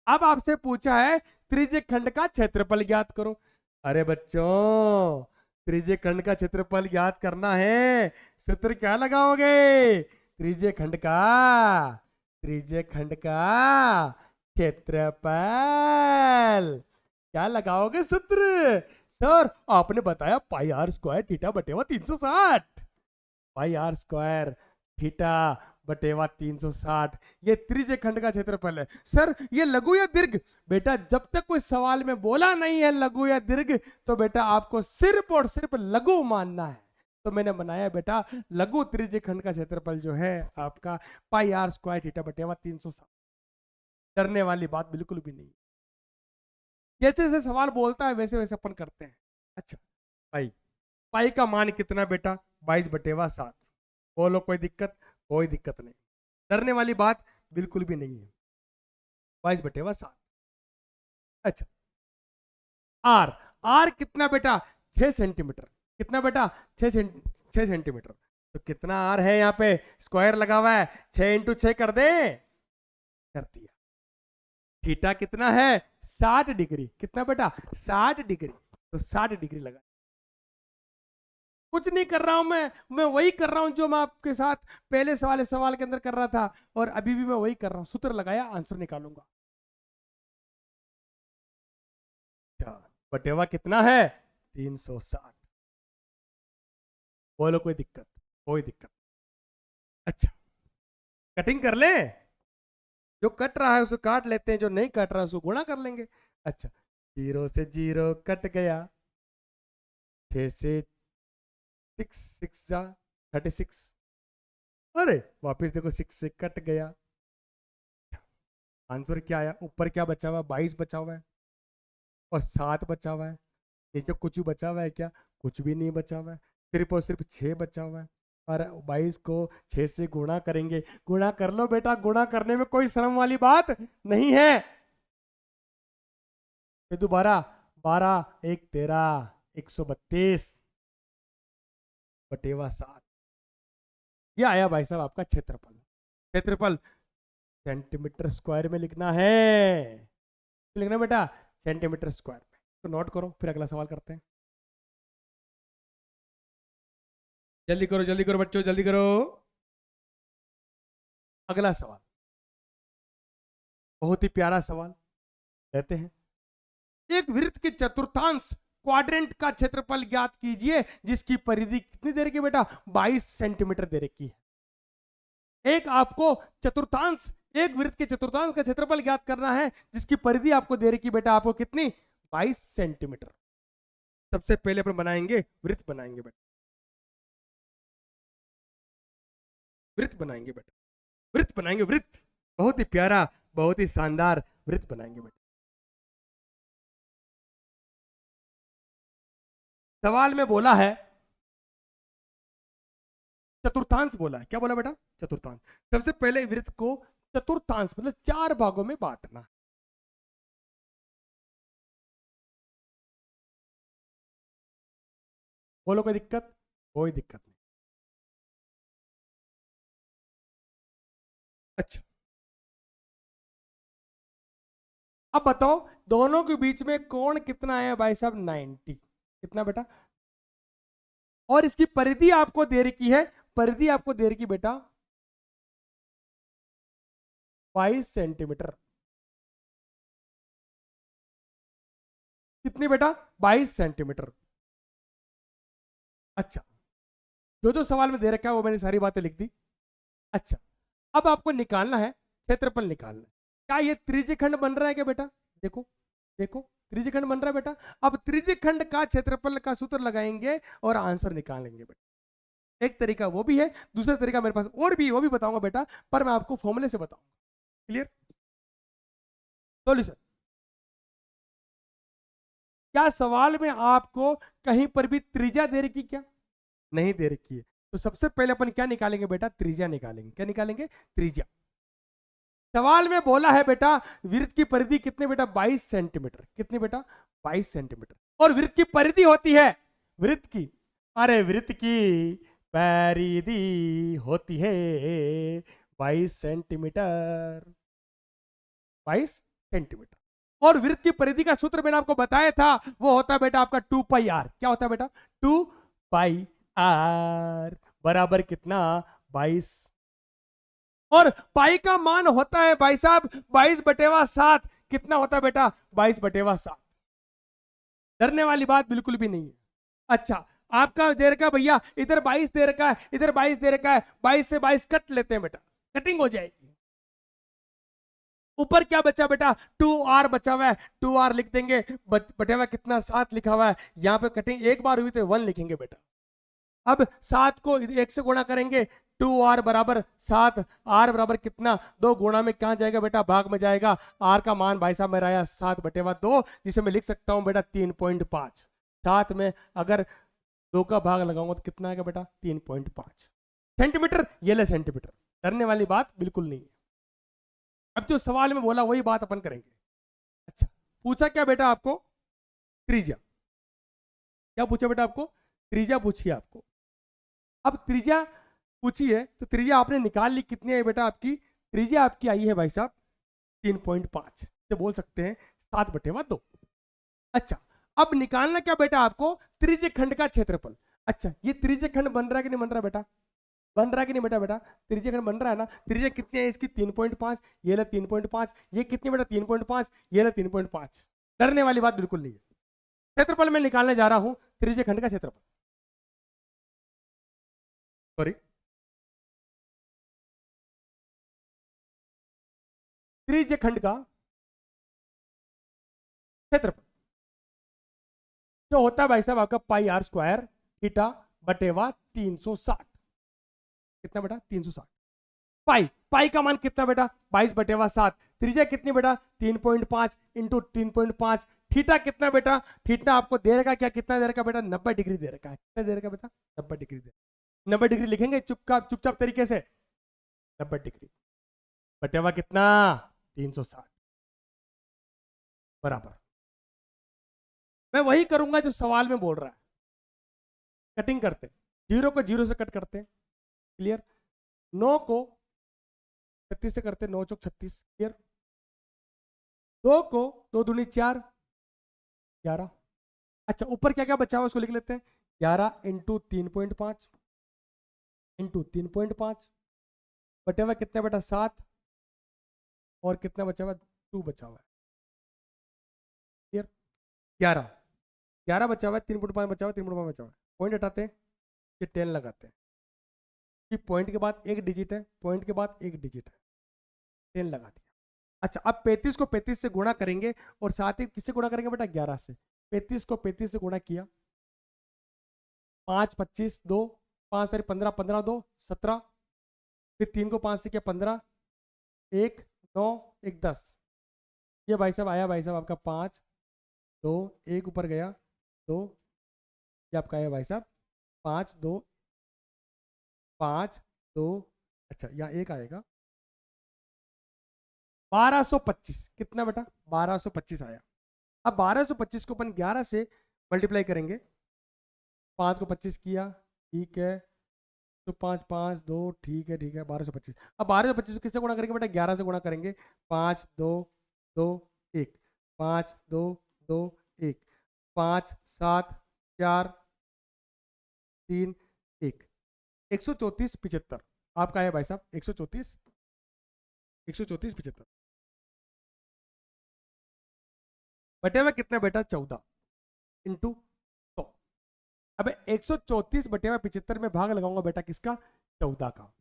Speaker 1: अब आपसे पूछा है त्रिज्य खंड का क्षेत्रफल ज्ञात करो। अरे बच्चों, त्रिज्य खंड का क्षेत्रफल ज्ञात करना है, सूत्र क्या लगाओगे? त्रिज्य खंड का, त्रिज्य खंड का क्षेत्रफल क्या लगाओगे सूत्र? सर आपने बताया पाई आर स्क्वायर थीटा बटेवा 360। पाई आर स्क्वायर थीटा बटेवा 360 ये त्रिज्य खंड का क्षेत्रफल है। सर ये लघु या दीर्घ? बेटा जब तक कोई सवाल में बोला नहीं है लघु या दीर्घ, तो बेटा आपको सिर्फ और सिर्फ लघु मानना है। तो मैंने बनाया बेटा लघु त्रिज्य खंड का क्षेत्रफल जो है आपका पाई आर स्क्वायर थीटा बटेवा 360। डरने वाली बात बिल्कुल भी नहीं, जैसे जैसे सवाल बोलता है वैसे वैसे अपन करते हैं। अच्छा पाई, पाई का मान कितना बेटा? 22/7। बोलो कोई दिक्कत? कोई दिक्कत नहीं, डरने वाली बात बिल्कुल भी नहीं है। 22/7। अच्छा, आर, आर कितना बेटा? 6 सेंटीमीटर। कितना बेटा? 6 सेंटीमीटर। तो कितना आर है यहाँ पे? स्क्वायर लगा हुआ है, 6 × 6 कर दे, कर दिया। थीटा कितना है? 60 डिग्री। कितना बेटा? 60 डिग्री। तो 60 डिग्री लगा। कुछ नहीं कर रहा हूं मैं वही कर रहा हूं जो मैं आपके साथ पहले सवाल के अंदर कर रहा था, और अभी भी मैं वही कर रहा हूं। सूत्र लगाया, आंसर निकालूंगा। बटेवा कितना है? 360। बोलो कोई दिक्कत? कोई दिक्कत। अच्छा, कटिंग कर ले, जो कट रहा है उसको काट लेते हैं, जो नहीं कट रहा है उसको गुणा कर लेंगे। अच्छा, 0 से 0 कट गया, 6 से 6 6 जा 36। अरे वापिस देखो 6 से कट गया। आंसर क्या आया? ऊपर क्या बचा हुआ? 22 बचा हुआ है और 7 बचा हुआ है। नीचे कुछ भी बचा हुआ है क्या? कुछ भी नहीं बचा हुआ है, सिर्फ और सिर्फ 6 बचा हुआ है। और 22 को 6 से गुणा करेंगे। गुणा कर लो बेटा, गुणा करने में कोई शर्म वाली बात नहीं है। फिर दोबारा 12 1 13 132 बटेवा 7। यह आया भाई साहब आपका क्षेत्रफल। क्षेत्रफल सेंटीमीटर स्क्वायर में लिखना है, लिखना बेटा सेंटीमीटर स्क्वायर में। तो नोट करो, फिर अगला सवाल करते हैं। जल्दी करो बच्चों, जल्दी करो। अगला सवाल बहुत ही प्यारा सवाल लेते हैं। एक वृत्त के चतुर्थांश क्वाड्रेंट का क्षेत्रफल ज्ञात कीजिए जिसकी परिधि कितनी दे रखी है बेटा? 22 सेंटीमीटर दे रखी है। एक आपको चतुर्थांश, एक वृत्त के चतुर्थांश का क्षेत्रफल ज्ञात करना है जिसकी परिधि आपको दे रखी बेटा, आपको कितनी? 22 सेंटीमीटर। सबसे पहले अपन बनाएंगे वृत्त, बनाएंगे बेटा, वृत्त बनाएंगे बेटा, वृत्त बनाएंगे, वृत्त। बहुत ही प्यारा, बहुत ही शानदार वृत्त बनाएंगे बेटा। सवाल में बोला है चतुर्थांश, बोला है। क्या बोला बेटा? चतुर्थांश। सबसे पहले वृत्त को चतुर्थांश मतलब 4 भागों में बांटना। बोलो कोई दिक्कत? कोई दिक्कत नहीं। अच्छा, अब बताओ दोनों के बीच में कोण कितना है भाई साहब? 90। कितना बेटा? और इसकी परिधि आपको दे रखी है, परिधि आपको दे रखी बेटा 22 सेंटीमीटर। कितनी बेटा? 22 सेंटीमीटर। अच्छा, जो जो सवाल में दे रखा है वो मैंने सारी बातें लिख दी। अच्छा, अब आपको निकालना है क्षेत्रफल निकालना है। क्या ये त्रिज्यखंड बन रहा है क्या बेटा? देखो, देखो, त्रिज्यखंड बन रहा है बेटा। अब त्रिज्यखंड का क्षेत्रफल का सूत्र लगाएंगे और आंसर निकालेंगे बेटा। एक तरीका वो भी है, दूसरा तरीका मेरे पास और भी, वो भी बताऊंगा बेटा, पर मैं आपको फॉर्मूले से बताऊंगा। क्लियर? सॉल्यूशन। क्या सवाल में आपको कहीं पर भी त्रिज्या दे रखी? क्या नहीं दे रखी है? तो सबसे पहले अपन क्या निकालेंगे बेटा? त्रिज्या निकालेंगे। क्या निकालेंगे? त्रिज्या। सवाल में बोला है बेटा वृत्त की परिधि कितने बेटा? 22 सेंटीमीटर। कितनी बेटा? 22 सेंटीमीटर। और वृत्त की परिधि होती है, वृत्त की, अरे वृत्त की परिधि होती है 22 सेंटीमीटर। 22 सेंटीमीटर। और वृत्त की परिधि का सूत्र मैंने आपको बताया था, वो होता है बेटा आपका 2 पाई आर। क्या होता है बेटा? 2 पाई आर बराबर कितना? 22। और पाई का मान होता है भाई साहब 22/7। कितना होता है बेटा? 22/7। डरने वाली बात बिल्कुल भी नहीं है। अच्छा, आपका दे रखा है भैया, इधर 22 दे रखा है, इधर 22 दे रखा है, 22 से 22 कट लेते हैं बेटा, कटिंग हो जाएगी। ऊपर क्या बचा बेटा? 2r बचा हुआ है, 2r लिख देंगे। बटे हुआ कितना? 7 लिखा हुआ है। यहां पे कटिंग एक बार हुई तो 1 लिखेंगे बेटा। अब 7 को 1 से गुणा करेंगे, 2r बराबर 7। r बराबर कितना? 2 गुणा में कहां जाएगा बेटा? भाग में जाएगा। r का मान भाई साहब मेरा आया 7/2, जिसे मैं लिख सकता हूं बेटा 3.5। 7 में अगर 2 का भाग लगाऊंगा तो कितना आएगा बेटा? 3.5 सेंटीमीटर। ये ले सेंटीमीटर, डरने वाली बात बिल्कुल नहीं है। अब जो सवाल में बोला वही बात अपन करेंगे। अच्छा, पूछा क्या बेटा आपको? त्रिज्या। क्या पूछा बेटा आपको? त्रिज्या पूछी आपको। अब त्रिज्या पूछी है तो त्रिज्या आपने निकाल ली। कितनी आई बेटा आपकी? त्रिज्या आपकी आई है भाई साहब 3.5 से बोल सकते हैं 7/2। अच्छा, अब निकालना क्या बेटा आपको? त्रिज्य खंड का क्षेत्रफल। अच्छा, ये त्रिज्य खंड बन रहा है कि नहीं बन रहा बेटा? बन रहा है कि नहीं बेटा? बेटा त्रिज्या खंड बन रहा है ना? त्रिज्या कितनी है इसकी? 3.5। ये ला 3.5। ये कितनी बेटा? 3.5। ये ला 3.5। डरने वाली बात बिल्कुल नहीं है। क्षेत्रफल में निकालने जा रहा हूं त्रिज्य खंड का क्षेत्रफल। सॉरी, त्रिज्य खंड का क्षेत्रफल जो होता है भाई साहब आपका πr² थीटा बटेवा 360। कितना बेटा? 360। पाई, पाई का मान कितना बेटा? 22/7। त्रिज्या कितनी बेटा? 3.5 इंटू 3.5। थीटा कितना बेटा? थीटा आपको दे रखा क्या? कितना दे रखा बेटा? 90 डिग्री दे रखा है। कितना दे रखा बेटा? 90 डिग्री दे। 90 डिग्री लिखेंगे चुपचाप चुपचाप तरीके से। 90 डिग्री बटेवा कितना? 360 बराबर। मैं वही करूंगा जो सवाल में बोल रहा है। कटिंग करते, जीरो को जीरो से कट करते हैं। क्लियर? 9 को 36 से करते, 9 चौक 36। क्लियर? 2 को 2 दूनी 4, 11। अच्छा, ऊपर क्या क्या बचा हुआ उसको लिख लेते हैं। 11 इंटू 3.5 इंटू 3.5 बटे हुआ कितना बेटा? 7। और कितना बचा हुआ? 2 बचा हुआ है। क्लियर? 11, 11 बचा हुआ है, 3.5 बचा हुआ है, 3.5 बचा हुआ है। पॉइंट हटाते हैं, ये 10 लगाते हैं कि पॉइंट के बाद एक डिजिट है, पॉइंट के बाद एक डिजिट है, 10 लगा दिया। अच्छा, अब 35 को 35 से गुणा करेंगे और साथ ही किससे गुणा करेंगे बेटा? 11 से। 35 को 35 से गुणा किया, 5 25 2, 5 तारीख 15, 15 2 17, फिर 3 को 5 से किया 15, 1 9 1 10। ये भाई साहब आया भाई साहब आपका 5 2 1 ऊपर गया 2। ये आपका आया भाई साहब 5 2 5 2। अच्छा, यहाँ एक आएगा 1225। कितना बेटा? 1225 आया। अब 1225 को अपन 11 से मल्टीप्लाई करेंगे 5 को 25 किया, ठीक है, तो 5 5 2, ठीक है ठीक है, 1225। अब 1225 को किससे गुणा करेंगे बेटा? 11 से गुणा करेंगे। 5 2 2 1, 5 2 2 1, 5 7 4 3 1, 134 75। आपका है भाई साहब 134 75 बटे में कितना बेटा? 14 इंटू 100। अब 134 बटे में 75 में भाग लगाऊंगा बेटा किसका? 14 का।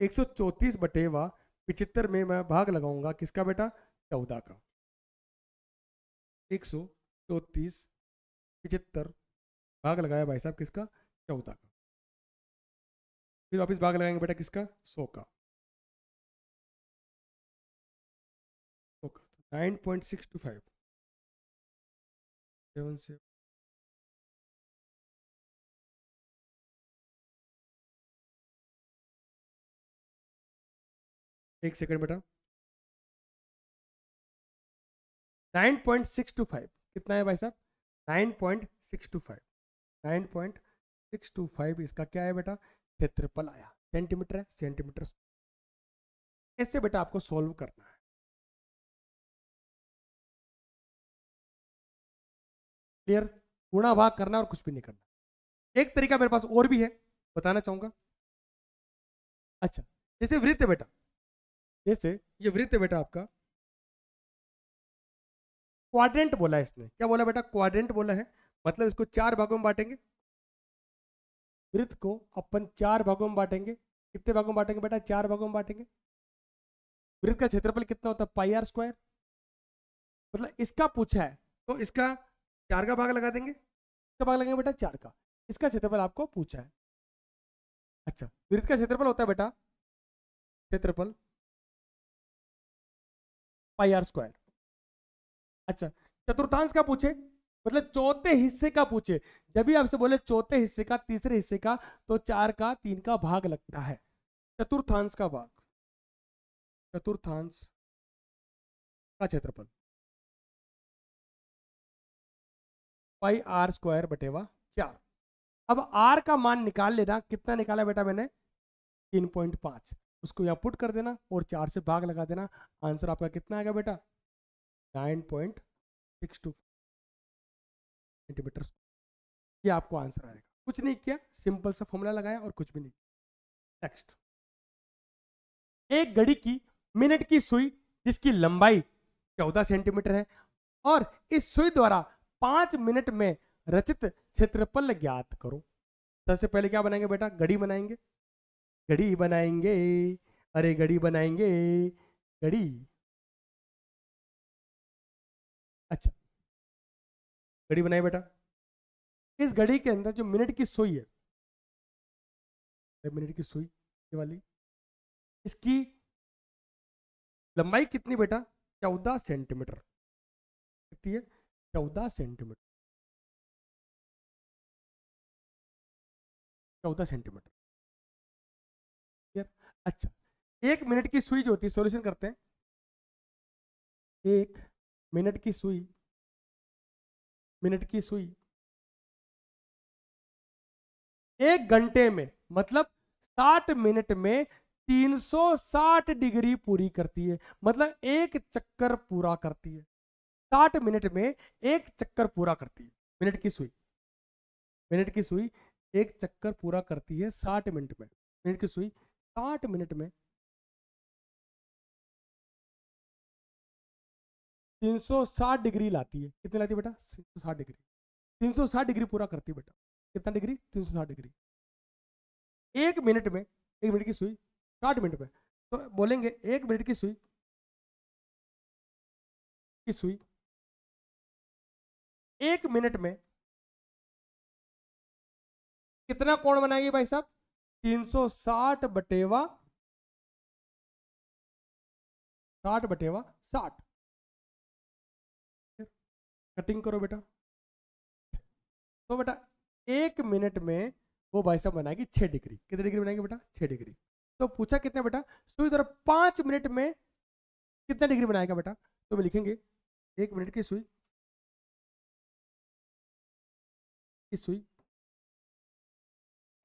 Speaker 1: 134 बटे व 75 में मैं भाग लगाऊंगा किसका बेटा? 14 का। 134 75 भाग लगाया भाई साहब किसका? 14 का। फिर वापस भाग लगाएंगे बेटा किसका? 100 का। 9.625 7 से। एक सेकंड बेटा। 9.625 कितना है भाई साहब? 9.625। 9.625 इसका क्या है बेटा? क्षेत्रफल आया। सेंटीमीटर है, सेंटीमीटर। इससे बेटा आपको सॉल्व करना है। क्लियर? गुणा भाग करना और कुछ भी नहीं करना। एक तरीका मेरे पास और भी है, बताना चाहूंगा। अच्छा, जैसे वृत्त है बेटा, जैसे ये वृत्त है बेटा आपका, क्वाड्रेंट बोला है इसने। क्या बोला बेटा? क्वाड्रेंट बोला है। मतलब इसको 4 भागों में बांटेंगे। वृत्त को अपन 4 भागों में बांटेंगे। कितने भागों में बांटेंगे बेटा? 4 भागों में बांटेंगे। वृत्त का क्षेत्रफल कितना होता है? Pi are square. मतलब इसका पूछा है तो इसका 4 का भाग लगा देंगे। इसका भाग लगेगा बेटा 4 का। इसका क्षेत्रफल आपको पूछा है। अच्छा, वृत्त का क्षेत्रफल होता है बेटा, क्षेत्रफल पाई आर स्क्वायर। अच्छा, चतुर्थांश का पूछे, मतलब चौथे हिस्से का पूछे। जब भी आपसे बोले चौथे हिस्से का, तीसरे हिस्से का, तो 4 का 3 का भाग लगता है। चतुर्थांश का भाग, चतुर्थांश का क्षेत्रफल पाई आर स्क्वायर बटेवा 4। अब आर का मान निकाल लेना। कितना निकाला बेटा मैंने? 3.5। उसको यहाँ पुट कर देना और 4 से भाग लगा देना। आंसर आपका कितना आएगा बेटा? 9.62 सेंटीमीटर। ये आपको आंसर आएगा। कुछ नहीं किया, सिंपल सा फॉर्मूला लगाया और कुछ भी नहीं। नेक्स्ट, एक घड़ी की मिनट की सुई जिसकी लंबाई 14 सेंटीमीटर है और इस सुई द्वारा 5 मिनट में रचित क्षेत्रफल ज्ञात करो। सबसे पहले क्या बनाएंगे बेटा? घड़ी बनाएंगे। घड़ी बनाएंगे, अरे घड़ी बनाएंगे, घड़ी। अच्छा, घड़ी बनाए बेटा। इस घड़ी के अंदर जो मिनट की सुई है, मिनट की सुई ये वाली, इसकी लंबाई कितनी बेटा? 14 सेंटीमीटर। कितनी है? 14 सेंटीमीटर। 14 सेंटीमीटर। अच्छा, एक मिनट की सुई जो होती है, सॉल्यूशन करते हैं। एक मिनट की सुई, मिनट की सुई एक घंटे में, मतलब 60 मिनट में 360 डिग्री पूरी करती है। मतलब एक चक्कर पूरा करती है। 60 मिनट में एक चक्कर पूरा करती है मिनट की सुई। मिनट की सुई एक चक्कर पूरा करती है 60 मिनट में। मिनट की सुई 60 मिनट में 360 डिग्री लाती है। कितनी लाती है बेटा? 360 डिग्री। 360 डिग्री पूरा करती है बेटा। कितना डिग्री? 360 डिग्री। एक मिनट में, एक मिनट की सुई 60 मिनट में, तो बोलेंगे एक मिनट की सुई, की सुई एक मिनट में कितना कोण बनाएगी भाई साहब? 360 बटेवा 60 बटेवा 60। कटिंग करो बेटा। तो बेटा एक मिनट में वो भाई साहब बनाएगी 6 डिग्री। कितनी डिग्री बनाएगी बेटा? 6 डिग्री। तो पूछा कितना बेटा? सुई तरफ 5 मिनट में कितना डिग्री बनाएगा बेटा? तो मैं लिखेंगे एक मिनट की सुई, की सुई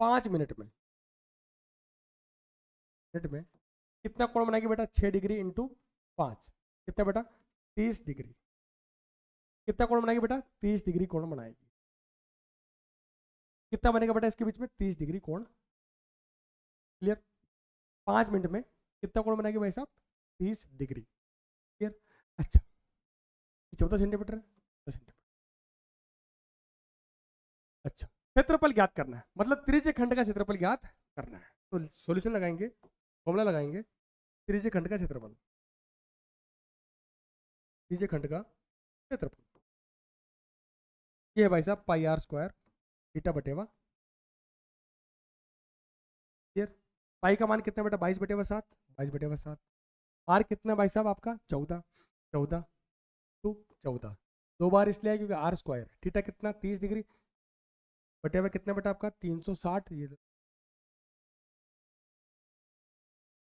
Speaker 1: 5 मिनट में कितना कोण बनाएगी बेटा? 6 डिग्री इंटू 5 कितना बेटा? 30 डिग्री। कितना कोण बनाएगी बेटा? 30 डिग्री कोण बनाएगी। कितना बनेगा बेटा इसके बीच में? 30 डिग्री कोण। क्लियर? 5 मिनट में कितना कोण बनाएगी भाई साहब? 30 डिग्री। क्लियर? अच्छा 14 सेंटीमीटर है, 10 सेंटीमीटर। अच्छा क्षेत्रफल ज्ञात करना है, मतलब त्रिज्य खंड का क्षेत्रफल ज्ञात करना है। तो सॉल्यूशन लगाएंगे, फॉर्मूला लगाएंगे, त्रिज्य खंड का क्षेत्रफल, त्रिज्य खंड का क्षेत्रफल ये है भाई साहब pi are square theta बटेवा। Clear? पाई का मान कितना बेटा? 22/7, 22/7। आर कितना भाई साहब आपका? 14, 14 टू 14, 2 बार इसलिए क्योंकि आर स्क्वायर। थीटा कितना? 30 डिग्री बटेवा कितना बेटा आपका? 360। ये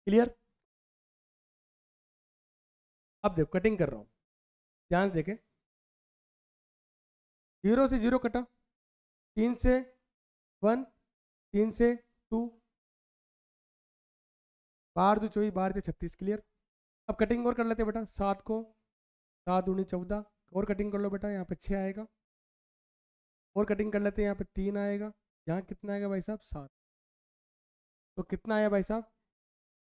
Speaker 1: क्लियर? अब देखो कटिंग कर रहा हूँ, ध्यान से देखें। 0 से 0 कटा, 3 से 1, 3 से 2, 12 2 24, 12 36। क्लियर? अब कटिंग और कर लेते हैं बेटा। 7 को 7 दूनी 14 और कटिंग कर लो बेटा, यहाँ पे 6 आएगा। और कटिंग कर लेते हैं, यहाँ पे 3 आएगा। यहाँ कितना आएगा भाई साहब? 7। तो कितना आया भाई साहब?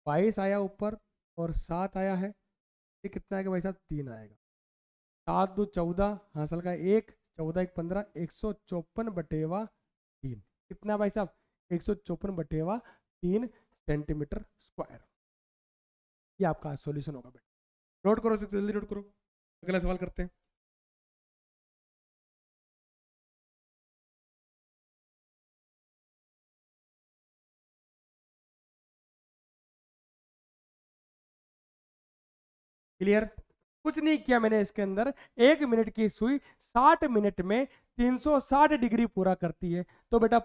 Speaker 1: 22 आया ऊपर और 7 आया है। ये कितना आएगा भाई साहब? 3 आएगा। 7 2 14 हासिल का 1, 14 1 15, 154/3। कितना भाई साहब? 154/3 सेंटीमीटर स्क्वायर। ये आपका सॉल्यूशन होगा बेटा। नोट करो, जल्दी नोट करो, अगला सवाल करते हैं। क्लियर? कुछ नहीं किया मैंने इसके अंदर। 1 मिनट की सुई 60 मिनट में 360 डिग्री पूरा करती है। तो बेटा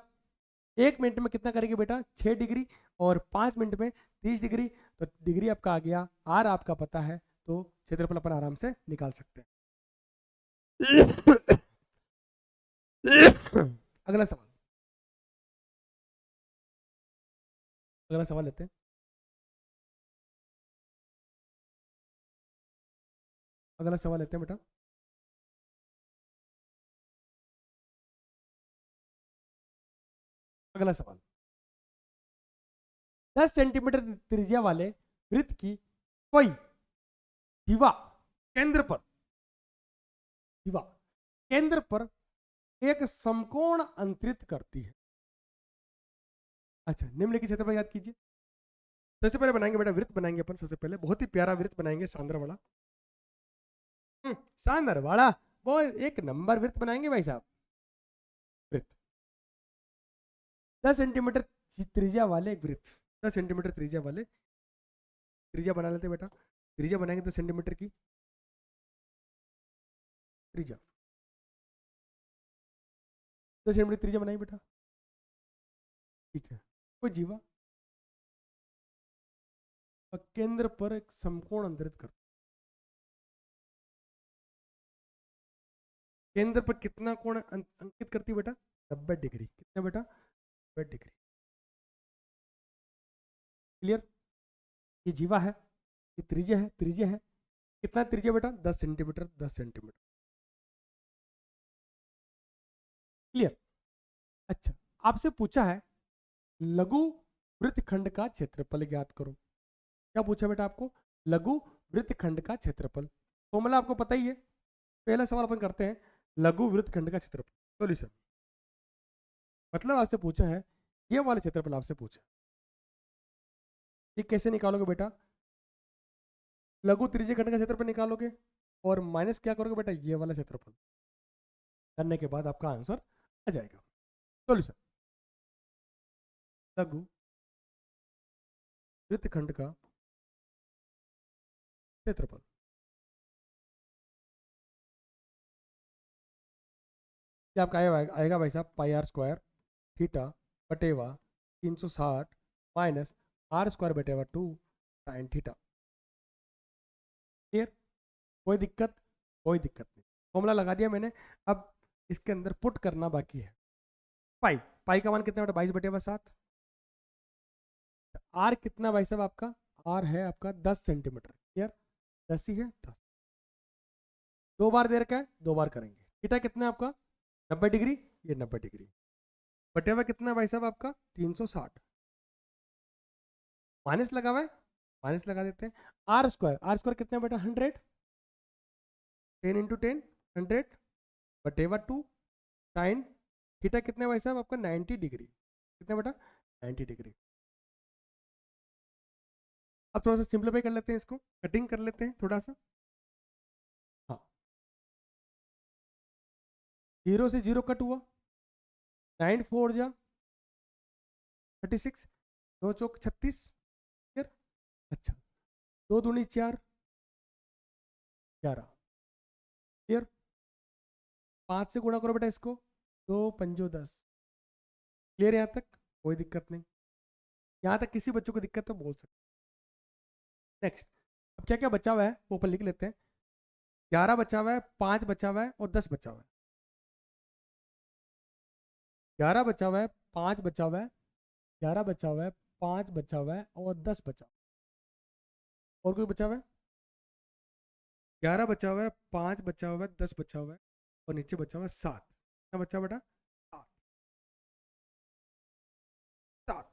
Speaker 1: 1 मिनट में कितना करेगी बेटा? 6 डिग्री। और 5 मिनट में 30 डिग्री। तो डिग्री आपका आ गया, आर आपका पता है, तो क्षेत्रफल अपन आराम से निकाल सकते हैं। अगला सवाल, अगला सवाल लेते हैं। अगला सवाल लेते हैं बेटा। अगला सवाल, 10 सेंटीमीटर त्रिज्या वाले वृत्त की कोई जीवा केंद्र पर, जीवा केंद्र पर एक समकोण अंतरित करती है। अच्छा निम्नलिखित क्षेत्रफल याद कीजिए। सबसे पहले बनाएंगे बेटा वृत्त बनाएंगे अपन। सबसे पहले बहुत ही प्यारा वृत्त बनाएंगे, शानदार वाला। शानदार वाला, वो एक नंबर वृत्त बनाएंगे भाई साहब। वृत्त 10 सेंटीमीटर त्रिज्या वाले एक वृत्त, 10 सेंटीमीटर त्रिज्या वाले, त्रिज्या बना लेते बेटा। त्रिज्या बनाएंगे 10 सेंटीमीटर की त्रिज्या। 10 सेंटीमीटर त्रिज्या बनाई बेटा। ठीक है, कोई जीवा और केंद्र पर एक समकोण अंतरित कर, केंद्र पर कितना कोण अंकित करती बेटा? 90 डिग्री। कितना बेटा? 90 डिग्री। क्लियर? ये जीवा है, ये त्रिज्या है, त्रिज्या है। कितना त्रिज्या बेटा? 10 सेंटीमीटर, 10 सेंटीमीटर। क्लियर? अच्छा आपसे पूछा है लघु वृत्तखंड का क्षेत्रफल ज्ञात करो। क्या पूछा बेटा आपको? लघु वृत्तखंड का क्षेत्रफल। फॉर्मूला आपको पता ही है। पहला सवाल अपन करते हैं, लघु वृत्तखंड का क्षेत्रफल। सॉल्यूशन मतलब आपसे पूछा है, ये वाला क्षेत्रफल आपसे पूछा, ये कैसे निकालोगे बेटा? लघु त्रिज्य खंड का क्षेत्रफल निकालोगे और माइनस क्या करोगे बेटा? ये वाला क्षेत्रफल करने के बाद आपका आंसर आ जाएगा। सॉल्यूशन लघु वृत्तखंड का क्षेत्रफल, क्या आपका आएगा भाई साहब? पाई आर स्क्वायर थीटा बटेवा 360 माइनस आर स्क्वायर बटेवा 2 साइन थीटा। क्लियर? कोई दिक्कत? कोई दिक्कत नहीं, फॉर्मूला लगा दिया मैंने। अब इसके अंदर पुट करना बाकी है। पाई पाई का मान कितना बेटा 22/7। आर कितना भाई साहब आपका, आर है आपका 10 सेंटीमीटर। क्लियर, 10 ही है 10। 2 बार दे रखा है, 2 बार करेंगे। थीटा कितना है आपका 90 डिग्री, ये 90 डिग्री। बटेवा कितना भाई साहब आपका 360। माइनस लगा हुआ है, माइनस लगा देते हैं। आर स्क्वायर, आर स्क्वायर कितना है बेटा 100, 10 × 10 100 बटेवा 2 साइन थीटा कितना है भाई साहब आपका 90 डिग्री। कितना बेटा 90 डिग्री। अब थोड़ा सा सिंप्लीफाई कर लेते हैं, इसको कटिंग कर लेते हैं थोड़ा सा। हाँ, 0 से 0 कट हुआ, 9 4 जा 36, 2 चौक 36। फिर अच्छा 2 दूनी 4 11। क्लियर, 5 से गुणा करो बेटा इसको, 2 पंजो 10। क्लियर, यहाँ तक कोई दिक्कत नहीं। यहाँ तक किसी बच्चों को दिक्कत तो बोल सकते। नेक्स्ट, अब क्या क्या बचा हुआ है वो ऊपर लिख लेते हैं। 11 बचा हुआ है, 5 बचा हुआ है और 10 बचा हुआ है। 11 बचा हुआ है, 5 बचा हुआ है, 11 बचा हुआ है, 5 बचा हुआ है और 10 बचा हुआ है। और कोई बचा हुआ है? 11 बचा हुआ है, 5 बचा हुआ है, 10 बचा हुआ है और नीचे बचा हुआ है 7। क्या बचा बेटा 7। 7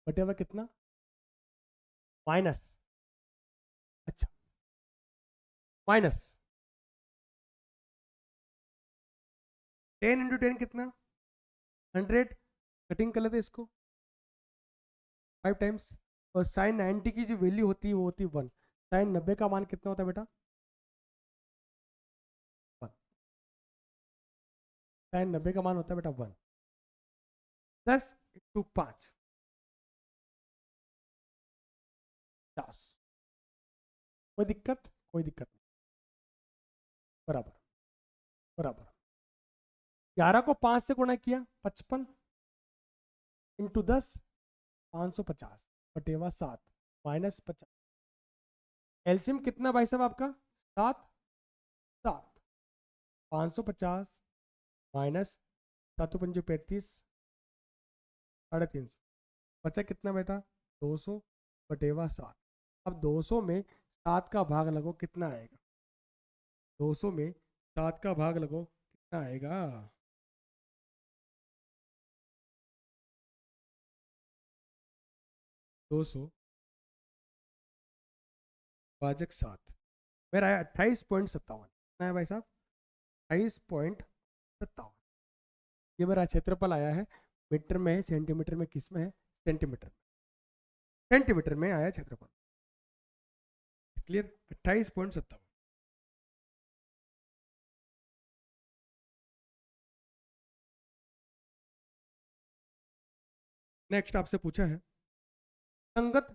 Speaker 1: बटे हुआ कितना माइनस, अच्छा माइनस 10 × 10 कितना 100। कटिंग कर लेते इसको 5 टाइम्स। और साइन 90 की जो वैल्यू होती है वो होती है 1। साइन 90 का मान कितना होता है बेटा 1। साइन 90 का मान होता है बेटा 1। 10 × 5 10। कोई दिक्कत, कोई दिक्कत नहीं। बराबर बराबर 11 को 5 से गुणा किया 55 × 10 550 बटेवा 7 -50। एलसीएम कितना भाई साहब आपका 7 7। 550 माइनस 7 पंजे 35 350 बचा कितना बेटा 200 बटेवा 7। अब 200 में 7 का भाग लगो कितना आएगा। 200 में 7 का भाग लगो कितना आएगा। 200 भाजक 7 मेरा है 28.57। कितना है भाई साहब 28.57। ये मेरा क्षेत्रफल आया है। मीटर में है, सेंटीमीटर में, किस में है सेंटीमीटर में, सेंटीमीटर में आया क्षेत्रफल। क्लियर 28.57। नेक्स्ट आपसे पूछा है संगत,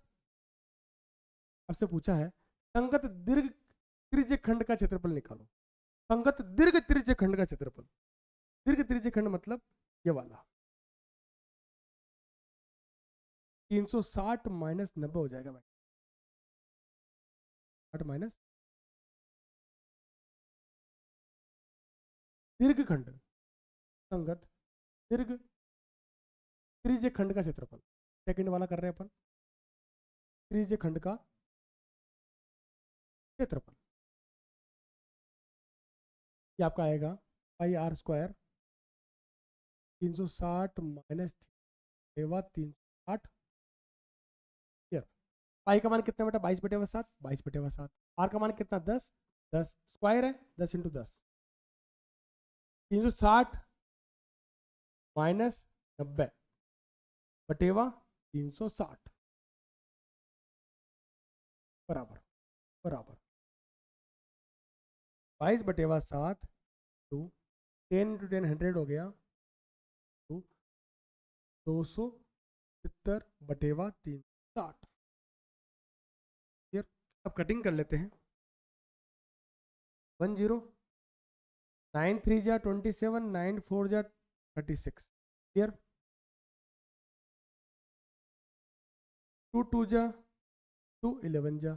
Speaker 1: आपसे पूछा है संगत दीर्घ त्रिज्य खंड का क्षेत्रफल निकालो। संगत दीर्घ त्रिज्य खंड का क्षेत्रफल। दीर्घ त्रिज्य खंड मतलब ये वाला 360 माइनस 90 हो जाएगा भाई। 60 माइनस दीर्घ खंड, संगत दीर्घ त्रिज्य खंड का क्षेत्रफल। सेकंड वाला कर रहे हैं अपन, त्रिज्य खंड का क्षेत्रफल। ये आपका आएगा पाई आर स्क्वायर 360 माइनस 360। पाई का मान कितना बेटा 22/7, 22/7। आर का मान कितना 10, 10 स्क्वायर है 10 × 10। 360 माइनस 90 बटेवा 360 बराबर बराबर 22/7 टू 10 × 10 100 हो गया टू 270/360। अब कटिंग कर लेते हैं। 10 9 3 जा 27 9 4 जा 36। क्लियर, 2 2 जा 2 11 जा।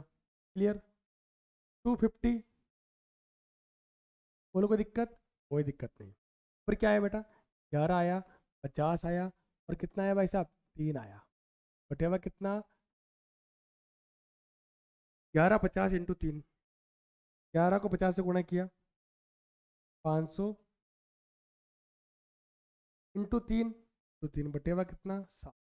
Speaker 1: क्लियर, 250। बोलो कोई दिक्कत, कोई दिक्कत नहीं। फिर क्या आया बेटा, 11 आया, 50 आया, और कितना आया भाई साहब, 3 आया। बटेवा कितना, 11 50 इंटू 3, 11 को 50 से गुणा किया, 500 इंटू 3, तो 3 बटेवा कितना, 7।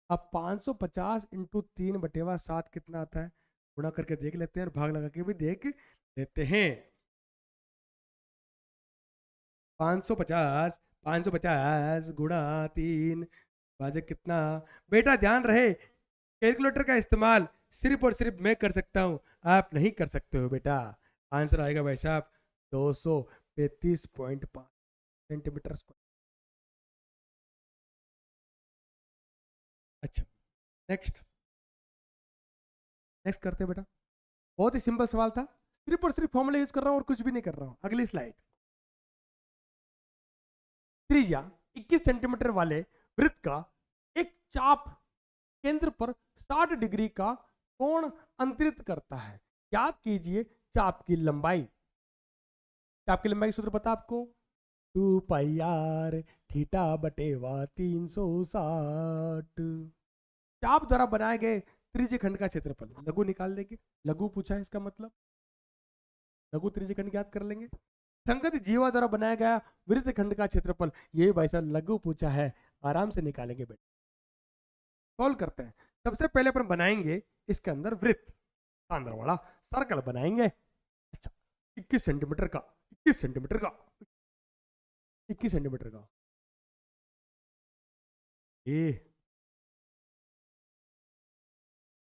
Speaker 1: अब 550 इंटू 3 बटेवा 7 कितना आता है, गुणा करके देख लेते हैं और भाग लगा के भी देख लेते हैं। 550 550 गुणा 3 भाजक कितना, बेटा ध्यान रहे कैलकुलेटर का इस्तेमाल सिर्फ और सिर्फ मैं कर सकता हूं, आप नहीं कर सकते हो बेटा। आंसर आएगा भाई साहब 235.5 सेंटीमीटर स्क्वायर। अच्छा, नेक्स्ट नेक्स्ट करते हैं बेटा। बहुत ही सिंपल सवाल था, सिर्फ और सिर्फ फॉर्मूला यूज कर रहा हूं और कुछ भी नहीं कर रहा हूं। अगली स्लाइड। त्रिज्या 21 सेंटीमीटर वाले वृत्त का एक चाप केंद्र पर 60 डिग्री का कोण अंतरित करता है। याद कीजिए चाप की लंबाई। चाप की लंबाई सूत्र पता आपको, 2 पाई आर थीटा बटेवा 360। चाप द्वारा बनाए गए त्रिज्य खंड का क्षेत्रफल, लघु निकाल देंगे। लघु पूछा है, इसका मतलब लघु त्रिज्य खंड याद कर लेंगे। संगत जीवा द्वारा बनाया गया वृत्त खंड का क्षेत्रफल, ये भाई साहब लघु पूछा है, आराम से निकालेंगे बेटा। सॉल्व करते हैं। सबसे पहले अपन बनाएंगे इसके अंदर वृत्त, अंदर वाला सर्कल बनाएंगे। अच्छा, 21 सेंटीमीटर का, 21 सेंटीमीटर का, 21 सेंटीमीटर का, ये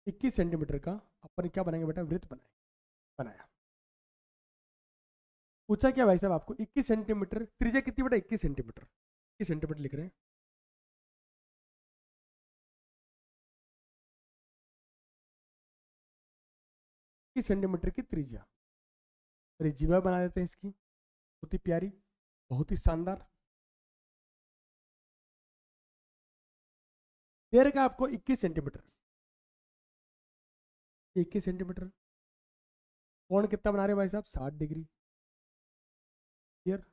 Speaker 1: 21 सेंटीमीटर का अपन क्या बनाएंगे बेटा, वृत्त बनाएंगे। बनाया, पूछा क्या भाई साहब आपको, 21 सेंटीमीटर, त्रिज्या कितनी बेटा, 21 सेंटीमीटर, 21 सेंटीमीटर लिख रहे हैं। 21 सेंटीमीटर की त्रिज्या, जीवा बना देते हैं इसकी, बहुत ही प्यारी, बहुत ही शानदार। दे रखा आपको 21 सेंटीमीटर, 21 सेंटीमीटर। कोण कितना बना रहे भाई साहब, 60 डिग्री। क्लियर।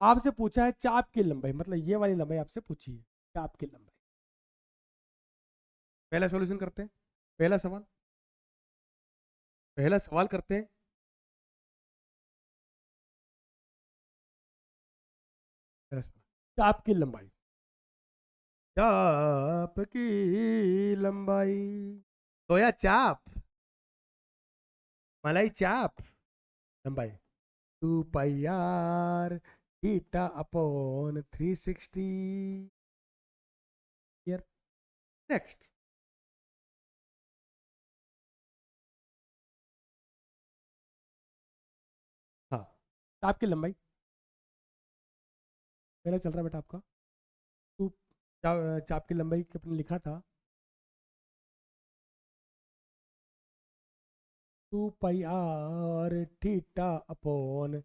Speaker 1: आपसे पूछा है चाप की लंबाई, मतलब ये वाली लंबाई आपसे पूछी है, चाप की लंबाई। पहला सॉल्यूशन करते हैं, पहला सवाल, पहला सवाल करते हैं। पहला सवाल, चाप की लंबाई, चाप की लंबाई, सोया चाप, मलाई चाप, लंबाई 2 पाई आर थीटा अपॉन 360। ईयर। नेक्स्ट, हाँ, चाप की लंबाई पहला चल रहा है बेटा आपका, टू, चाप की लंबाई की अपने लिखा था 2 पाई आर थीटा अपॉन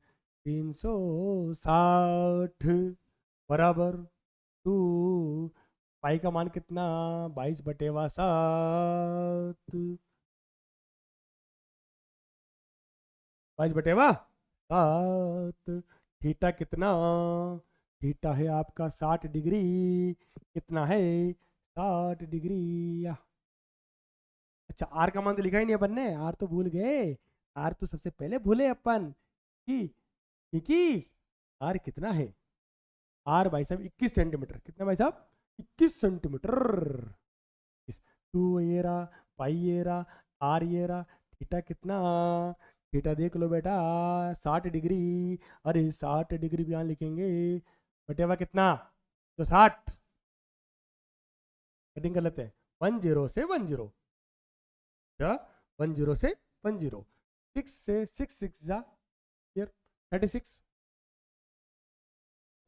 Speaker 1: 360 बराबर 2 पाई का मान कितना, 22/7, 22/7। थीटा कितना, थीटा है आपका 60 डिग्री, कितना है, 60 डिग्री। अच्छा, आर का मान तो लिखा ही नहीं अपन ने, आर तो भूल गए, आर तो सबसे पहले भूले अपन कि, क्योंकि आर कितना है, आर भाई साहब 21 सेंटीमीटर, कितना भाई साहब, 21 सेंटीमीटर। टू ये रहा, पाई ये रहा, आर ये रहा, थीटा कितना, थीटा देख लो बेटा 60 डिग्री, अरे 60 डिग्री भी यहाँ लिखेंगे, बटेवा कितना, तो 60, कटिंग कर लेते हैं, 10 से 10, क्या 10 से 10, 6 से 6 6 जा, 36,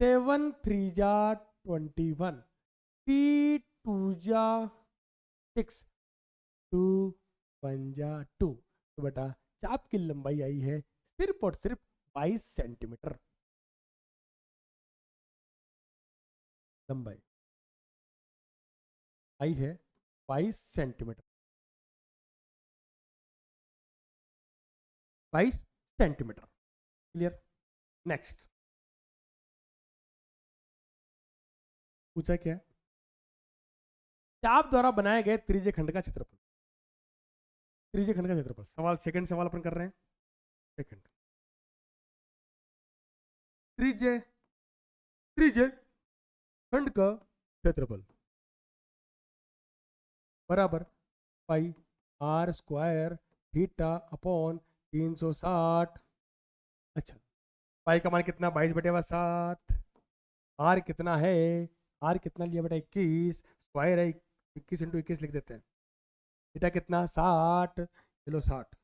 Speaker 1: 7 3 जा 21, 3 2 जा 6, 2 1 जा 2। तो बेटा चाप की लंबाई आई है सिर्फ और सिर्फ 22 सेंटीमीटर लंबाई आई है, 22 सेंटीमीटर, 22 सेंटीमीटर। क्लियर। नेक्स्ट, पूछा क्या है? चाप द्वारा बनाए गए त्रिज्य खंड का क्षेत्रफल। त्रिज्य खंड का क्षेत्रफल, सवाल सेकंड सवाल अपन कर रहे हैं। सेकंड, त्रिज्य त्रिज्य खंड का क्षेत्रफल बराबर पाई आर स्क्वायर थीटा अपॉन 360। अच्छा, पाई का मान कितना? 22/7। आर कितना है? आर कितना लिया बेटा? 21। स्क्वायर है, 21 × 21 लिख देते हैं। थीटा कितना? 60। चलो 60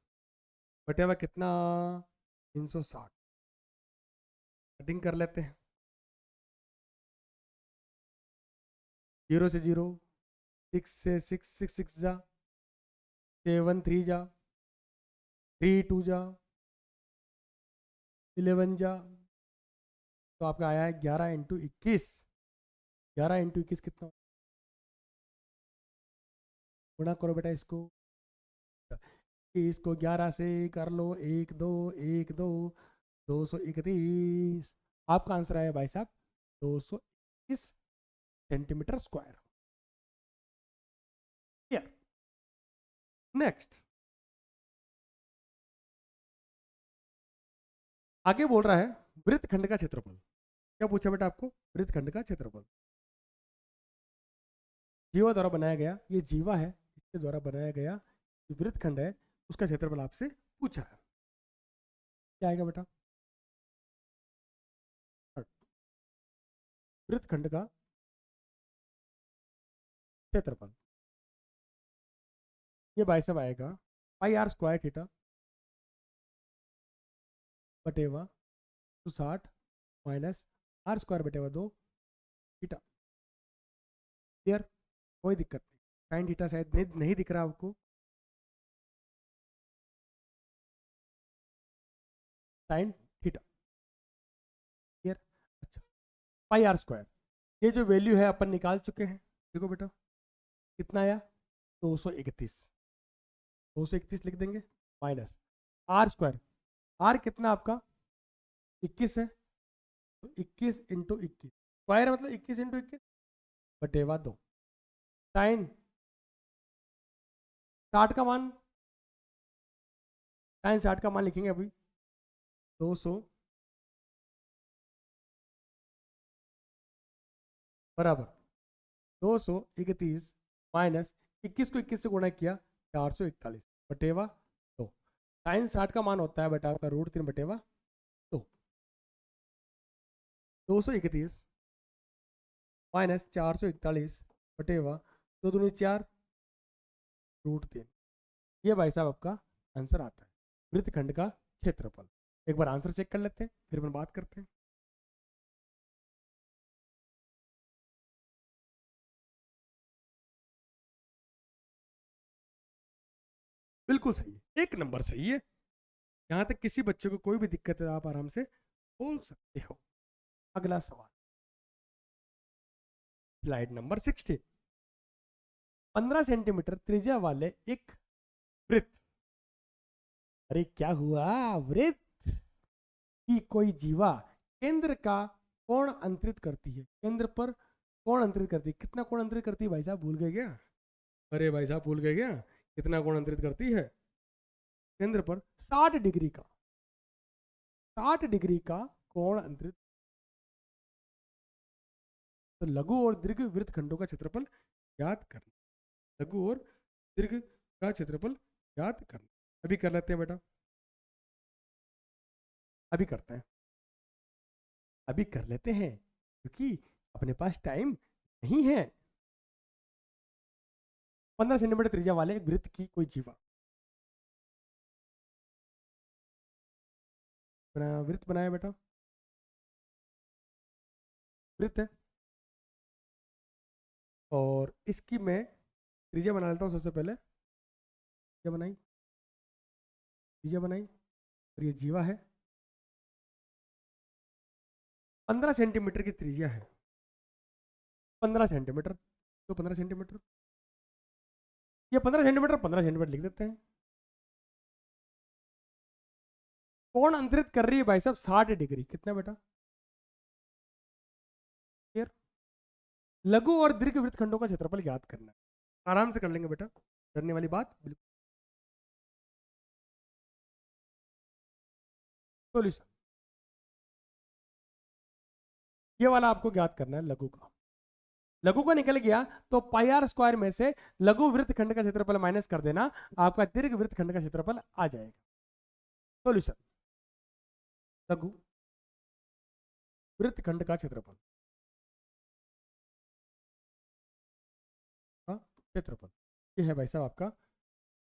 Speaker 1: बटे हुआ कितना? 360। कटिंग कर लेते हैं। 0 से 0, 6 से 6, 6 6 जा, 7 3 जा, 3 2 जा, 11 जा, तो आपका आया है 11 × 21। 11 × 21 कितना? गुणा करो बेटा इसको। इसको 11 से कर लो, 1 2 1 2, 231। आपका आंसर आया भाई साहब 221 सेंटीमीटर स्क्वायर। नेक्स्ट, आगे बोल रहा है वृत्तखंड का क्षेत्रफल। क्या पूछा बेटा आपको? वृत्तखंड का क्षेत्रफल जीवा द्वारा बनाया गया, ये जीवा है, इसके द्वारा बनाया गया वृत्तखंड है, उसका क्षेत्रफल आपसे पूछा है। क्या आएगा बेटा? वृत्तखंड का क्षेत्रफल ये भाई साहब आएगा पाई आर स्क्वायर थीटा बटेवा 260 माइनस आर स्क्वायर बटेवा 2 थीटा। क्लियर? कोई दिक्कत नहीं। साइन थीटा शायद नहीं दिख रहा आपको। Sign theta. क्लियर? अच्छा, पाई आर स्क्वायर, ये जो वैल्यू है अपन निकाल चुके हैं। देखो बेटा कितना आया? 231। 231 लिख देंगे माइनस आर स्क्वायर। आर कितना आपका? 21 है, तो 21 × 21 स्क्वायर मतलब 21 × 21 बटेवा 2। साइन 60 का मान, साइन 60 का मान लिखेंगे अभी 200 बराबर 231 माइनस 21 को 21 से गुणा किया 441 बटेवा 2। साइन 60 का मान होता है बेटा आपका √3 बटेवा 2। 231 माइनस 441 बटेवा 2 दूनी 4 √3। ये भाई साहब आपका आंसर आता है वृत्तखंड का क्षेत्रफल। एक बार आंसर चेक कर लेते हैं, फिर अपन बात करते हैं। बिल्कुल सही है, एक नंबर सही है। यहाँ तक किसी बच्चे को कोई भी दिक्कत है आप आराम से बोल सकते हो। अगला सवाल, स्लाइड नंबर 16। 15 सेंटीमीटर त्रिज्या वाले एक वृत्त, अरे क्या हुआ? वृत्त की कोई जीवा केंद्र का कोण अंतरित करती है। केंद्र पर कोण अंतरित करती है। कितना कोण अंतरित करती है भाई साहब? भूल गए क्या? अरे भाई साहब भूल गए क्या? कितना कोण अंतरित करती है? केंद्र पर 60 डिग्री का, 60 डिग्री का कोण अंतरित। तो लघु और दीर्घ वृत्त खंडों का क्षेत्रफल ज्ञात करना। लघु और दीर्घ का क्षेत्रफल ज्ञात करना। अभी कर लेते हैं बेटा, अभी करते हैं, अभी कर लेते हैं क्योंकि अपने पास टाइम नहीं है। 15 सेंटीमीटर त्रिज्या वाले एक वृत्त की कोई जीवा बनाया, वृत्त बनाया बेटा, वृत्त है, और इसकी मैं त्रिज्या बना लेता हूँ। सबसे पहले त्रिज्या बनाई, त्रिज्या बनाई, और ये जीवा है। 15 सेंटीमीटर की त्रिज्या है, 15 सेंटीमीटर, तो 15 सेंटीमीटर, ये 15 सेंटीमीटर 15 सेंटीमीटर लिख देते हैं। कोण अंतरित कर रही है भाई साहब 60 डिग्री। कितना बेटा? क्लियर? लघु और दीर्घ वृत्तखंडों का क्षेत्रफल ज्ञात करना है। आराम से कर लेंगे बेटा, करने वाली बात बिल्कुल। सॉल्यूशन, ये वाला आपको ज्ञात करना है लघु का। लघु का निकल गया तो पाई आर स्क्वायर में से लघु वृत्तखंड का क्षेत्रफल माइनस कर देना, आपका दीर्घ वृत्तखंड का क्षेत्रफल आ जाएगा। सॉल्यूशन, लघु वृत्तखंड का क्षेत्रफल का क्षेत्रफल ये है भाई साहब आपका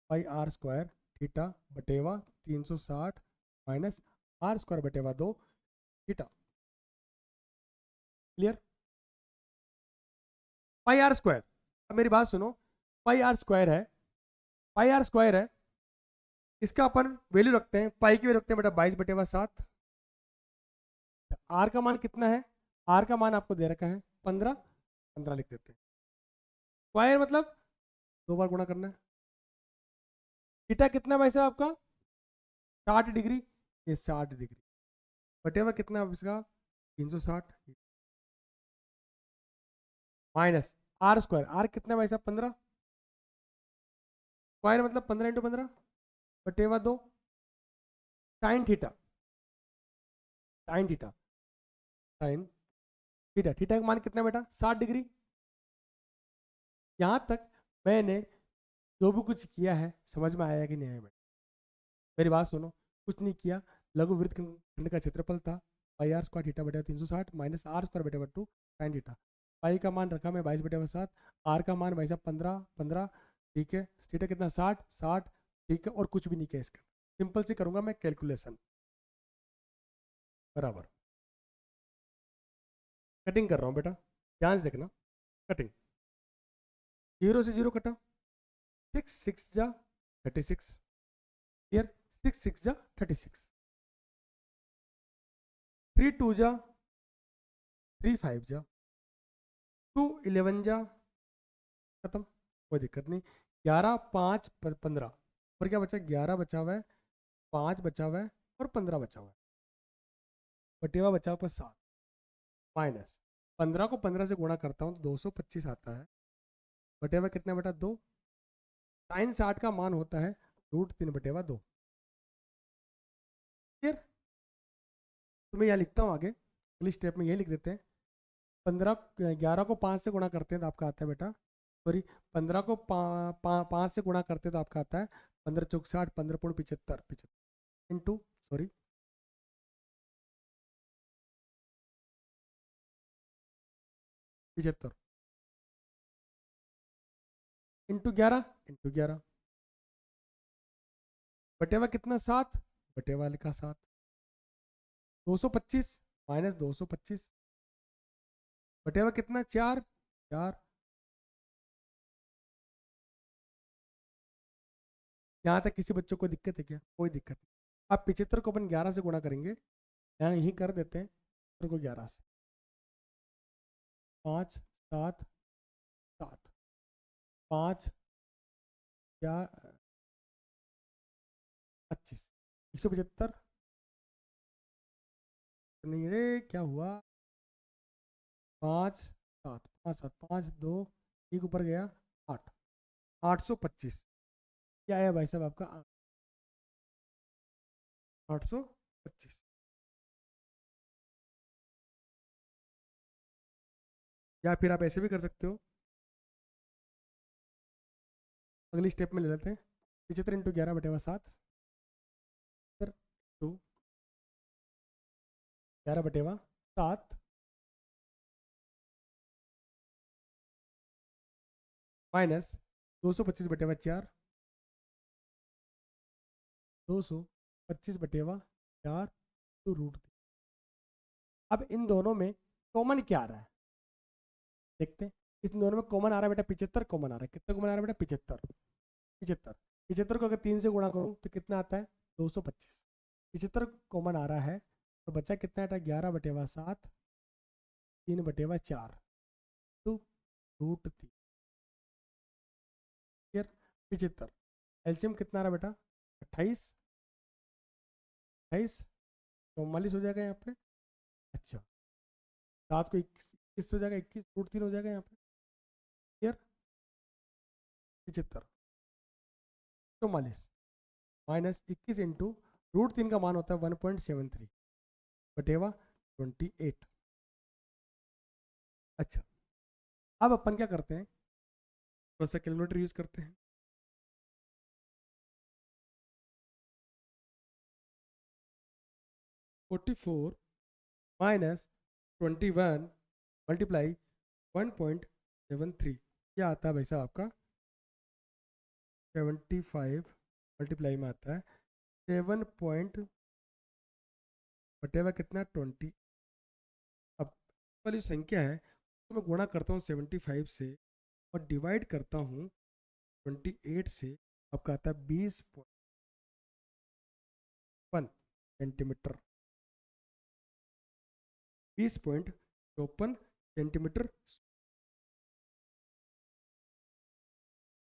Speaker 1: पाई आर स्क्वायर थीटा बटेवा 360 माइनस आर स्क्वायर बटेवा 2 theta. Clear? Pi are square, अब मेरी बात सुनो, पाई आर स्क्वायर है, पाई आर स्क्वायर है, इसका अपन वैल्यू रखते हैं, पाई की वैल्यू रखते हैं बेटा 22/7। आर का मान कितना है? आर का मान आपको दे रखा है 15, 15 लिख देते हैं। स्क्वायर मतलब 2 बार गुणा करना है। थीटा कितना भाई साहब आपका? 60 डिग्री, ये 60 डिग्री बटेवा कितना है इसका? 360 माइनस आर स्क्वायर, आर कितना भाई साहब? 15, स्क्वायर मतलब 15 × 15 बटेवा 2 sine theta, sine theta, sine theta, theta का मान कितना बेटा? 60 डिग्री। यहां तक मैंने जो भी कुछ किया है समझ में आया कि नहीं आया बेटा? मेरी बात सुनो, कुछ नहीं किया, लघु वृत्त खंड का क्षेत्रफल था पाई आर स्क्वायर थीटा बटे 360 माइनस आर स्क्वायर बटे 2 साइन थीटा। पाई का मान रखा मैं 22/7, आर का मान भाई साहब 15, 15, ठीक है, थीटा कितना? 60, 60, ठीक है, और कुछ भी नहीं किया इसका, सिंपल से करूंगा मैं कैलकुलेशन, बराबर कटिंग कर रहा हूँ बेटा, ध्यान से देखना, कटिंग 0 से 0 कटा, 6 6 जा 36, क्लियर? 6 6 जा 36, 3 2 जा 3 5 जा 2 11 जा, खत्म, कोई दिक्कत नहीं। 11 5 15, और क्या बचा? 11 बचा हुआ है, 5 बचा हुआ है और 15 बचा हुआ है, बटेवा बचा हुआ 7 माइनस 15 को 15 से गुणा करता हूँ तो 225 आता है, बटेवा कितना बेटा? 2। साइन 60 का मान होता है √3/2। क्लियर? तो मैं यहाँ लिखता हूँ आगे, अगली स्टेप में ये लिख देते हैं, 11 को 5 से गुणा करते हैं तो आपका आता है बेटा, सॉरी 15 को 5 से गुणा करते हैं तो आपका आता है 15 चौक 60, 15 पूर्ण 75, 75 इंटू, सॉरी 75 इंटू 11 बटेवा कितना? 7, बटेवा लिखा 7, 225 माइनस 225 बटेवा कितना? 4, 4। यहाँ तक किसी बच्चों को दिक्कत है क्या? कोई दिक्कत नहीं। अब 75 को अपन 11 से गुणा करेंगे, यहाँ यही कर देते हैं, 75 को 11 से, 5 7 7, 5 या 25, 175 नहीं रे, क्या हुआ? 5 7 5 7 5 2 एक ऊपर गया 8, 825, क्या आया भाई साहब आपका? 825। या फिर आप ऐसे भी कर सकते हो, अगली स्टेप में ले लेते हैं, 75 इंटू 11 बटेवा 7 टू 11 बटेवा 7 माइनस 225 बटेवा 4, 225 बटेवा 4 टू √3। अब इन दोनों में कॉमन क्या आ रहा है देखते हैं, इस दोनों में कॉमन आ रहा है बेटा 75 कॉमन आ रहा है, कितना कॉमन आ रहा है बेटा? 75, 75, 75 को अगर 3 से गुणा करूँ तो कितना आता है? 225, 75 कॉमन आ रहा है तो बचा कितना आता है? 11/7 3/4 टू √3, क्लियर? 75 एलसीएम कितना आ रहा है बेटा? 28, 28 44 हो जाएगा यहाँ पे। अच्छा 7 को किस हो जाएगा, 21 √3 हो जाएगा यहाँ पे। क्लियर? 75 44 माइनस 21 इंटू √3 का मान होता है 1.73 बटेवा 28। अच्छा, अब अपन क्या करते हैं, थोड़ा सा कैलकुलेटर यूज करते हैं। (44 माइनस 21 मल्टीप्लाई 1.73) क्या आता है भाई साहब आपका 75 मल्टीप्लाई में आता है 7 पॉइंट बटेवा कितना 20। अब वाली संख्या है तो मैं गुणा करता हूँ 75 से और डिवाइड करता हूँ 28 से, आपका आता है 20.1 सेंटीमीटर, 20.54 सेंटीमीटर।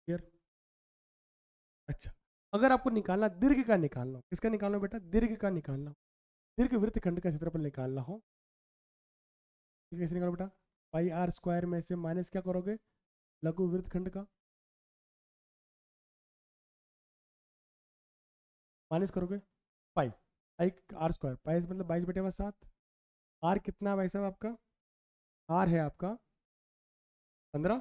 Speaker 1: क्लियर? अच्छा, अगर आपको निकालना दीर्घ का निकालना हो, किसका निकालना हो बेटा, दीर्घ का निकालना हो, दीर्घ वृत्तखंड का क्षेत्रफल निकालना हो, कैसे निकालो बेटा, पाई आर स्क्वायर में से माइनस क्या करोगे, लघु वृत्तखंड का माइनस करोगे पाई, पाई आर स्क्वायर, पाई मतलब 22/7। आर कितना है भाई साहब आपका, आर है आपका 15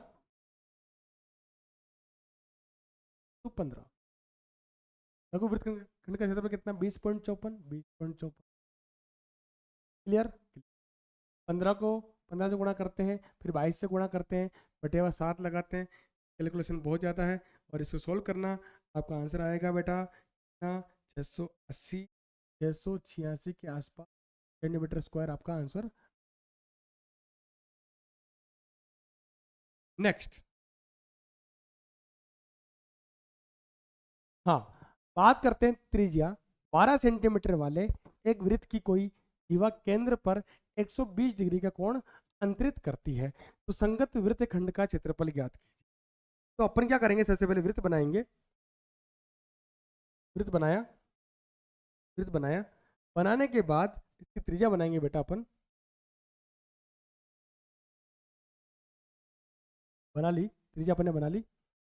Speaker 1: तो 15। लघु वृत्तखंड का क्षेत्रफल कितना 20.54। क्लियर? 15 से गुणा करते हैं, फिर 22 से गुणा करते हैं, बटेवा 7 लगाते हैं। कैलकुलेशन बहुत ज़्यादा है और इसको सोल्व करना, आपका आंसर आएगा बेटा 680 686 के आसपास सेंटीमीटर स्क्वायर आपका आंसर। नेक्स्ट, हाँ, बात करते हैं त्रिज्या 12 सेंटीमीटर वाले एक वृत्त की कोई जीवा केंद्र पर 120 डिग्री का कोण अंतरित करती है, तो संगत वृत्त खंड का क्षेत्रफल ज्ञात कीजिए। तो अपन क्या करेंगे, सबसे पहले वृत्त बनाएंगे, वृत्त बनाया, वृत्त बनाया, बनाने के बाद इसकी त्रिज्या बनाएंगे बेटा अपन, बना ली त्रिज्या अपन ने बना ली।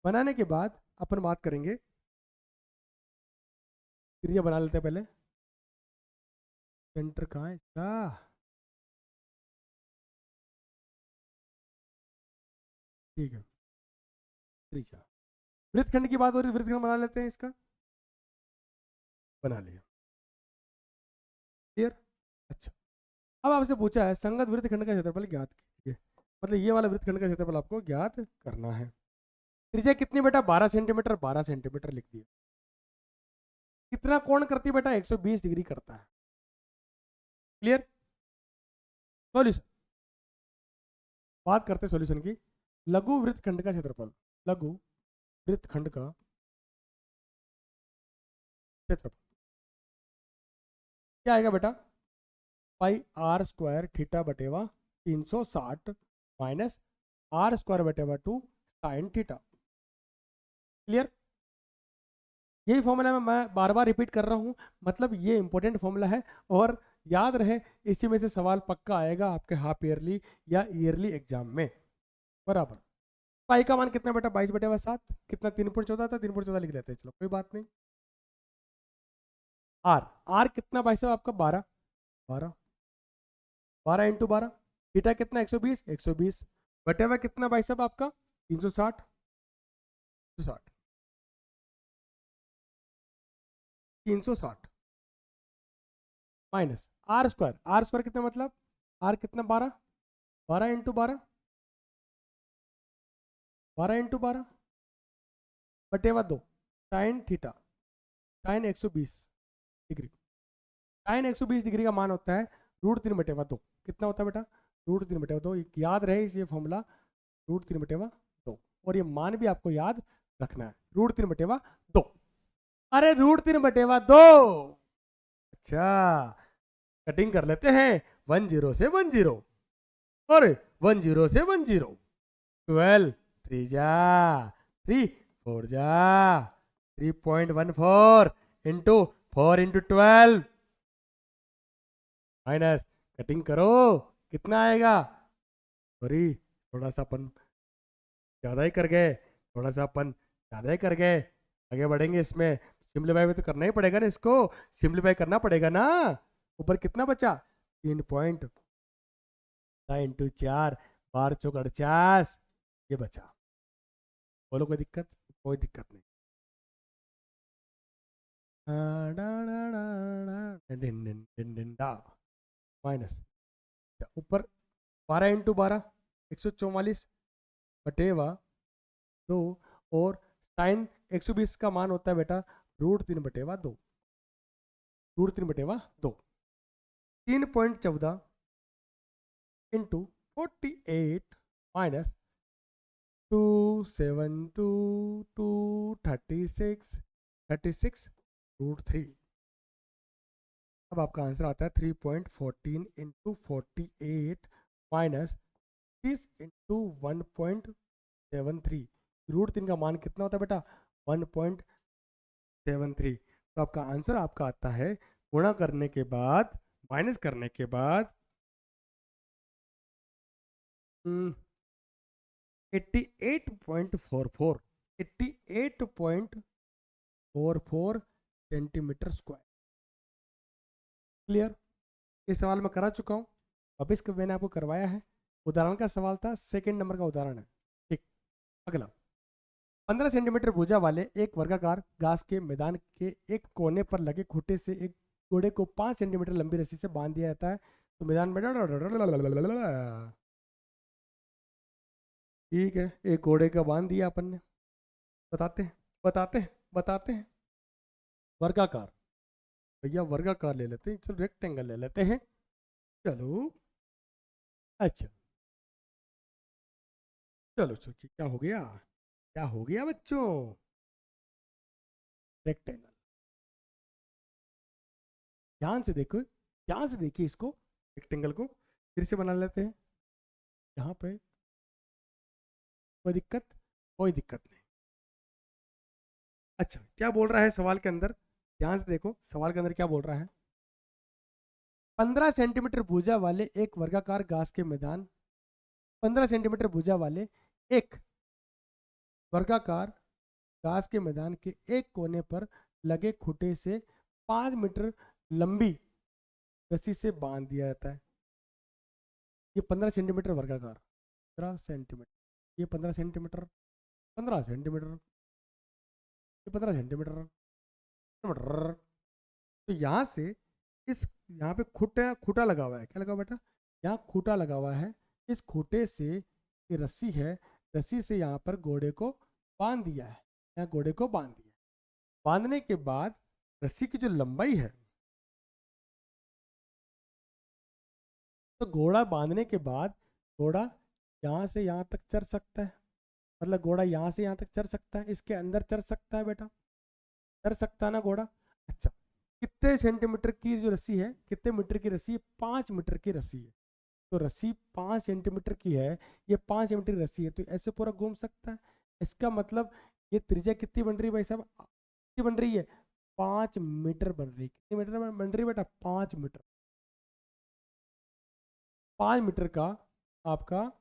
Speaker 1: बनाने के बाद अपन बात करेंगे, त्रिज्या बना लेते हैं पहले, सेंटर कहाँ है इसका, ठीक है, त्रिज्या, वृत्तखंड की बात हो रही है, वृत्तखंड बना लेते हैं इसका, बना लिया। क्लियर? अच्छा, अब आपसे पूछा है संगत वृत्तखंड का क्षेत्रफल ज्ञात कीजिए, मतलब ये वाला वृत्तखंड का क्षेत्रफल आपको ज्ञात करना है। त्रिज्या कितनी बेटा 12 सेंटीमीटर, 12 सेंटीमीटर लिख दिया। कितना कोण करती है बेटा 120 डिग्री करता है। क्लियर? सॉल्यूशन, बात करते हैं सॉल्यूशन की। लघु वृत्तखंड का क्षेत्रफल, लघु वृत्तखंड का क्षेत्रफल क्या आएगा बेटा, पाई आर स्क्वायर थीटा बटेवा 360 माइनस आर स्क्वायर बटेवा 2 साइन थीटा। क्लियर? यही फॉर्मूला मैं बार बार रिपीट कर रहा हूं, मतलब ये इंपॉर्टेंट फॉर्मूला है और याद रहे, इसी में से सवाल पक्का आएगा आपके हाफ ईयरली या ईयरली एग्जाम में। बराबर, पाई का मान कितना बेटा 22/7, कितना 3.14 था, 3.14 लिख लेते हैं, चलो कोई बात नहीं। आर, आर कितना भाई साहब आपका 12, 12 12 इंटू 12, थीटा कितना 120, 120 बटेवा कितना भाई साहब आपका 360, 360 360 minus r square, r square कितना मतलब, आर कितना 12, 12 इंटू 12, 12 इंटू 12 बटेवा 2 sine theta, sine 120 degree, sine 120 degree का मान होता है √3/2। कितना होता है बेटा, √3/2। याद रहे ये फॉर्मूला, √3/2, और ये मान भी आपको याद रखना है, √3/2। अरे √3/2। अच्छा, कटिंग कर लेते हैं, 10 से 10 और 10 से 10, 12 3 जा 3 4 जा 3.14 इंटू 4 इंटू 12 माइनस, कटिंग करो, कितना आएगा सॉरी, थोड़ा सा अपन ज़्यादा ही कर गए, थोड़ा सा अपन ज़्यादा ही कर गए। आगे बढ़ेंगे इसमें, सिंप्लीफाई भी तो करना ही पड़ेगा ना इसको, सिंप्लीफाई करना पड़ेगा ना। ऊपर कितना बचा? 3.9 इंटू 4, 12×4 ये बचा। बोलो कोई दिक्कत? कोई दिक्कत नहीं। माइनस ऊपर 12 × 12 144 बटेवा 2, और साइन 120 का मान होता है बेटा √3/2, √3/2। 3.14 इंटू 48 माइनस 272 236 अब आपका आंसर आता है 3.14 इंटू 48 माइनस 30 इंटू 1.73। √3 का मान कितना होता है बेटा? 1.73। तो आपका आंसर आपका आता है, गुणा करने के बाद माइनस करने के बाद 88.44 88.44 सेंटीमीटर स्क्वायर। क्लियर? इस सवाल में करा चुका हूँ, वापिस मैंने आपको करवाया है। उदाहरण का सवाल था, सेकंड नंबर का उदाहरण है। ठीक, अगला 15 सेंटीमीटर भुजा वाले एक वर्गाकार घास के मैदान के एक कोने पर लगे खूंटे से एक घोड़े को 5 सेंटीमीटर लंबी रस्सी से बांध दिया जाता है। तो मैदान में ठीक है, एक घोड़े का बांध दिया अपन ने। बताते हैं बताते हैं बताते हैं। वर्गाकार, भैया वर्गाकार ले लेते हैं, चलो रेक्टेंगल ले लेते हैं। चलो अच्छा, चलो सोचिए क्या हो गया, क्या हो गया बच्चों? रेक्टेंगल, ध्यान से देखो, ध्यान से देखिए इसको, रेक्टेंगल को फिर से बना लेते हैं। यहाँ पे कोई दिक्कत? कोई दिक्कत नहीं। अच्छा, क्या बोल रहा है सवाल के अंदर? ध्यान से देखो सवाल के अंदर क्या बोल रहा है। 15 सेंटीमीटर भुजा वाले एक वर्गाकार घास के मैदान, 15 सेंटीमीटर भुजा वाले एक वर्गाकार घास के मैदान के एक कोने पर लगे खूंटे से 5 मीटर लंबी रस्सी से बांध दिया जाता है। ये 15 सेंटीमीटर वर्गाकार, 15 सेंटीमीटर, ये 15 सेंटीमीटर, 15 सेंटीमीटर, ये 15 सेंटीमीटर। तो यहाँ से इस, यहाँ पे खूटा खूटा लगा हुआ है, क्या लगा हुआ बेटा? यहाँ खूटा लगा हुआ है। इस खूटे से ये रस्सी है, रस्सी से यहाँ पर घोड़े को बांध दिया है, यहाँ घोड़े को बांध दिया। बांधने के बाद रस्सी की जो लंबाई है, तो घोड़ा बांधने के बाद घोड़ा यहाँ से यहाँ तक चढ़ सकता है, मतलब घोड़ा यहाँ से यहाँ तक चढ़ सकता है, इसके अंदर चढ़ सकता है बेटा, चढ़ सकता है ना घोड़ा? अच्छा, कितने सेंटीमीटर की जो रस्सी है, कितने मीटर की रस्सी है? 5 मीटर की रस्सी है। तो रस्सी 5 सेंटीमीटर की है, ये 5 सेंटीमीटर की रस्सी है, तो ऐसे पूरा घूम सकता है। इसका मतलब ये त्रिज्या कितनी बन रही है भाई साहब? कितनी बन रही है? 5 मीटर बन रही है। कितनी मीटर बन रही है बेटा? 5 मीटर। 5 मीटर का आपका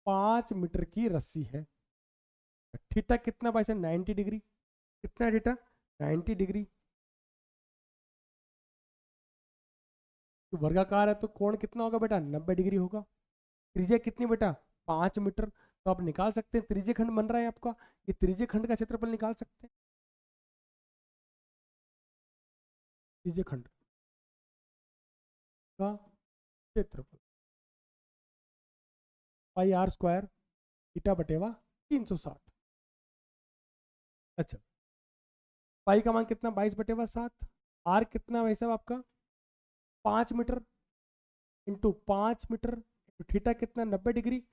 Speaker 1: 5 मीटर की रस्सी है। थीटा कितना भाई साहब? 90 डिग्री। कितना थीटा? 90 डिग्री। तो वर्गाकार है तो कोण कितना होगा बेटा? 90 डिग्री होगा। त्रिज्या कितनी बेटा? 5 मीटर। तो आप निकाल सकते हैं, त्रिज्य खंड बन रहा है आपका, ये त्रिज्य खंड का क्षेत्रफल निकाल सकते हैं। त्रिज्य खंड का क्षेत्रफल πr² थीटा बटेवा 360। अच्छा, पाई का मान कितना? 22/7। आर कितना भाई साहब आपका? 5 metre into 5 metre into theta कितना? 90 डिग्री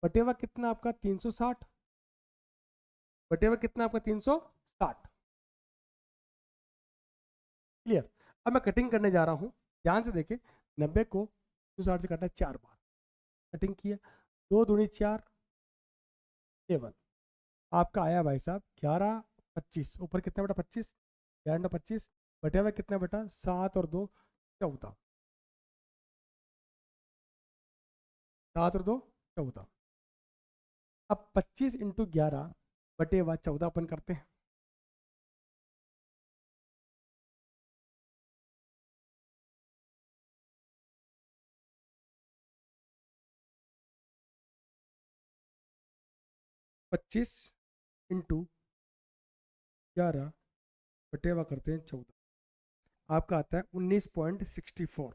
Speaker 1: बटेवा कितना आपका? 360 बटेवा कितना आपका? 360। क्लियर? अब मैं कटिंग करने जा रहा हूँ, ध्यान से देखें। 90 को 360 से काटा 4 बार, कटिंग किया, 2 दूनी 4, 7। आपका आया भाई साहब 11/25। ऊपर कितना बेटा? 25, 11/25 बटेवा कितना बेटा? 7 और 2 14। 7 और 2 14। अब 25 इंटू 11/14 अपन करते हैं। पच्चीस इंटू 11/14 आपका आता है 19.64।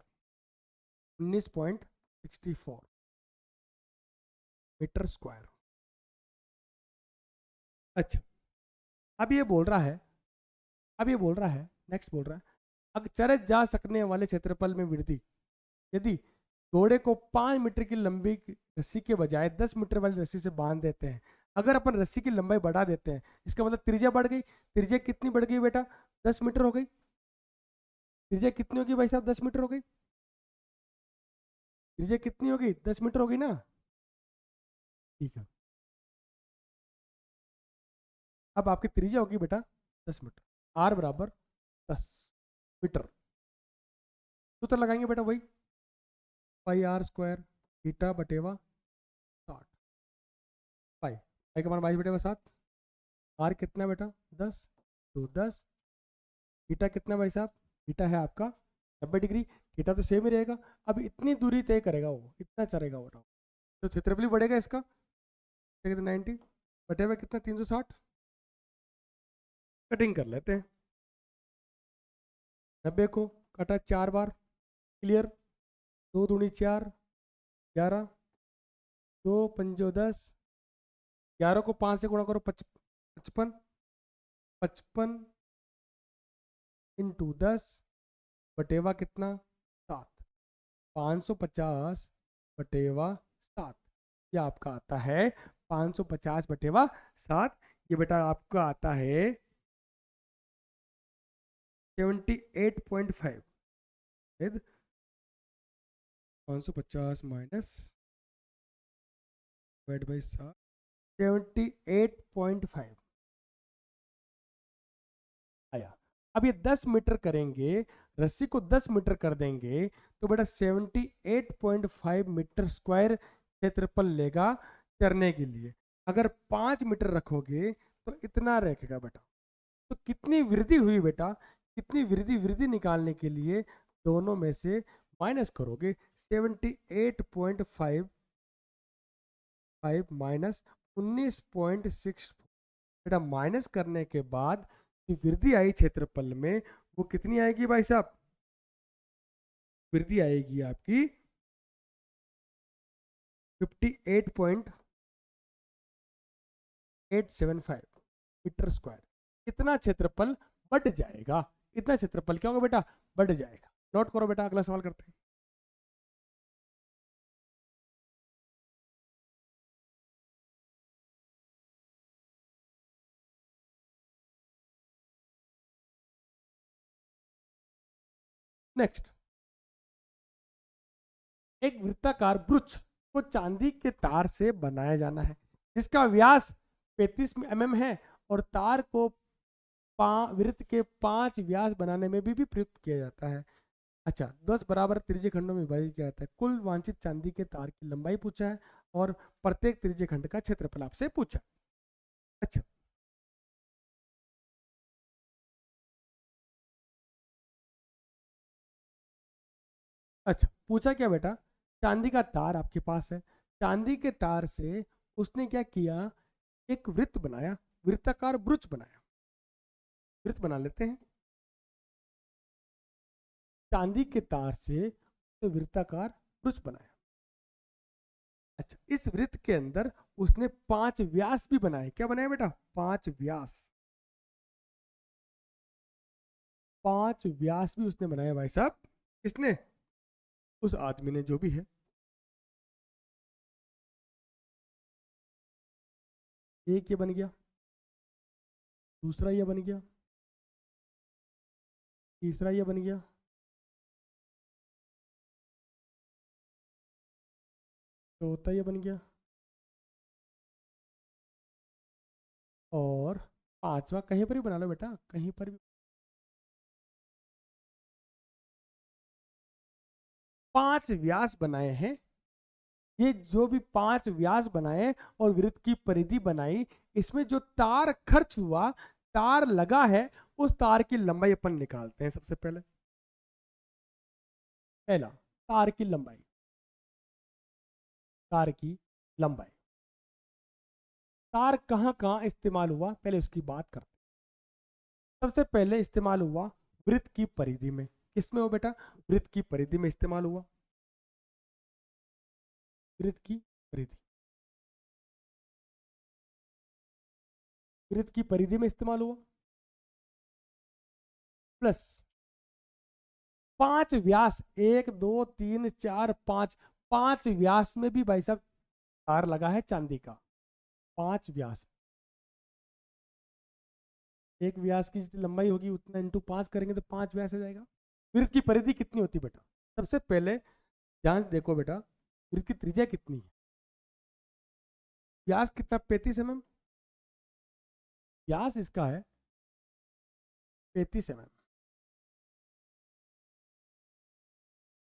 Speaker 1: 19.64 मीटर स्क्वायर। अच्छा, अब ये बोल रहा है, नेक्स्ट बोल रहा है, अब चरे जा सकने वाले क्षेत्रफल में वृद्धि यदि घोड़े को 5 मीटर की लंबी रस्सी के बजाय 10 मीटर वाली रस्सी से बांध देते हैं। अगर अपन रस्सी की लंबाई बढ़ा देते हैं, इसका मतलब त्रिज्या बढ़ गई। त्रिज्या कितनी बढ़ गई बेटा? 10 मीटर हो गई। त्रिज्या कितनी होगी भाई साहब? 10 मीटर हो गई। त्रिज्या कितनी होगी? 10 मीटर होगी ना। ठीक है, अब आपकी त्रिज्या होगी बेटा 10 मीटर। आर बराबर 10 मीटर। सूत्र लगाएंगे बेटा वही, पाई आर स्क्वायर थीटा बटेवा 60। पाई पाई का मान 22/7। आर कितना बेटा? 10 तो 10। थीटा कितना भाई साहब? थीटा है आपका 90 डिग्री। थीटा तो सेम ही रहेगा। अब इतनी दूरी तय करेगा वो, इतना चलेगा वो, तो क्षेत्रफल भी बढ़ेगा इसका। ठीक है, तो 90 बटे हुए कितना? 360। कटिंग कर लेते हैं। 90 को कटा 4 बार, क्लियर। 2 दूनी 4, 11, 2 पंजो 10, 11 को 5 से गुणा करो 55। 55 इंटू 10 बटेवा कितना? 7। 550/7 ये आपका आता है 550/7। ये बेटा आपका आता है 78.5। 550 माइनस डिवाइड बाई 7, 78.5 आया। अब ये 10 मीटर करेंगे, रस्सी को 10 मीटर कर देंगे तो बेटा 78.5 मीटर स्क्वायर क्षेत्रफल लेगा करने के लिए। अगर 5 मीटर रखोगे तो इतना रखेगा बेटा। तो कितनी वृद्धि हुई बेटा? कितनी वृद्धि निकालने के लिए दोनों में से माइनस करोगे। 78.5 माइनस 19.6 बेटा, माइनस करने के बाद जो वृद्धि आई क्षेत्रफल में वो कितनी आएगी भाई साहब? वृद्धि आएगी आपकी 58.875 मीटर स्क्वायर। इतना क्षेत्रफल बढ़ जाएगा। इतना क्षेत्रफल क्या होगा बेटा? बढ़ जाएगा। नोट करो बेटा, अगला सवाल करते हैं। नेक्स्ट, एक वृत्ताकार ब्रुच को चांदी के तार से बनाया जाना है जिसका व्यास 35 mm है और तार को वृत्त के 5 व्यास बनाने में भी प्रयुक्त किया जाता है। अच्छा, 10 बराबर त्रिज्य खंडों में विभाजित किया जाता है। कुल वांछित चांदी के तार की लंबाई पूछा है और प्रत्येक त्रिज्य खंड का क्षेत्रफल आपसे पूछा। अच्छा, अच्छा पूछा क्या बेटा? चांदी का तार आपके पास है। चांदी के तार से उसने क्या किया? एक वृत्त बनाया, वृत्ताकार ब्रुच बनाया। वृत्त बना लेते हैं। चांदी के तार से तो वृत्ताकार ब्रुच बनाया। अच्छा, इस वृत्त के अंदर उसने 5 व्यास भी बनाए। क्या बनाया बेटा? 5 व्यास। 5 व्यास भी उसने बनाया भाई साहब। किसने? उस आदमी ने, जो भी है। एक ये बन गया, दूसरा ये बन गया, तीसरा ये बन गया, चौथा ये बन गया और पांचवा कहीं पर भी बना लो बेटा, कहीं पर भी। 5 व्यास बनाए हैं ये जो भी 5 व्यास बनाए और वृत्त की परिधि बनाई, इसमें जो तार खर्च हुआ, तार लगा है, उस तार की लंबाई अपन निकालते हैं। सबसे पहले पहला तार की लंबाई, तार की लंबाई, तार कहां कहां इस्तेमाल हुआ पहले उसकी बात करते हैं। सबसे पहले इस्तेमाल हुआ वृत्त की परिधि में। किसमें हो बेटा? वृत्त की परिधि में इस्तेमाल हुआ। वृत्त की परिधि, वृत्त की परिधि में इस्तेमाल हुआ। प्लस 5 व्यास, 1 2 3 4 5, 5 व्यास में भी भाई साहब तार लगा है चांदी का। 5 व्यास, एक व्यास की जितनी लंबाई होगी उतना इंटू 5 करेंगे तो 5 व्यास आ जाएगा। वृत्त की परिधि कितनी होती बेटा? सबसे पहले ध्यान से देखो बेटा, वृत्त की त्रिज्या कितनी है? व्यास कितना? 35 mm। व्यास इसका है 35 mm।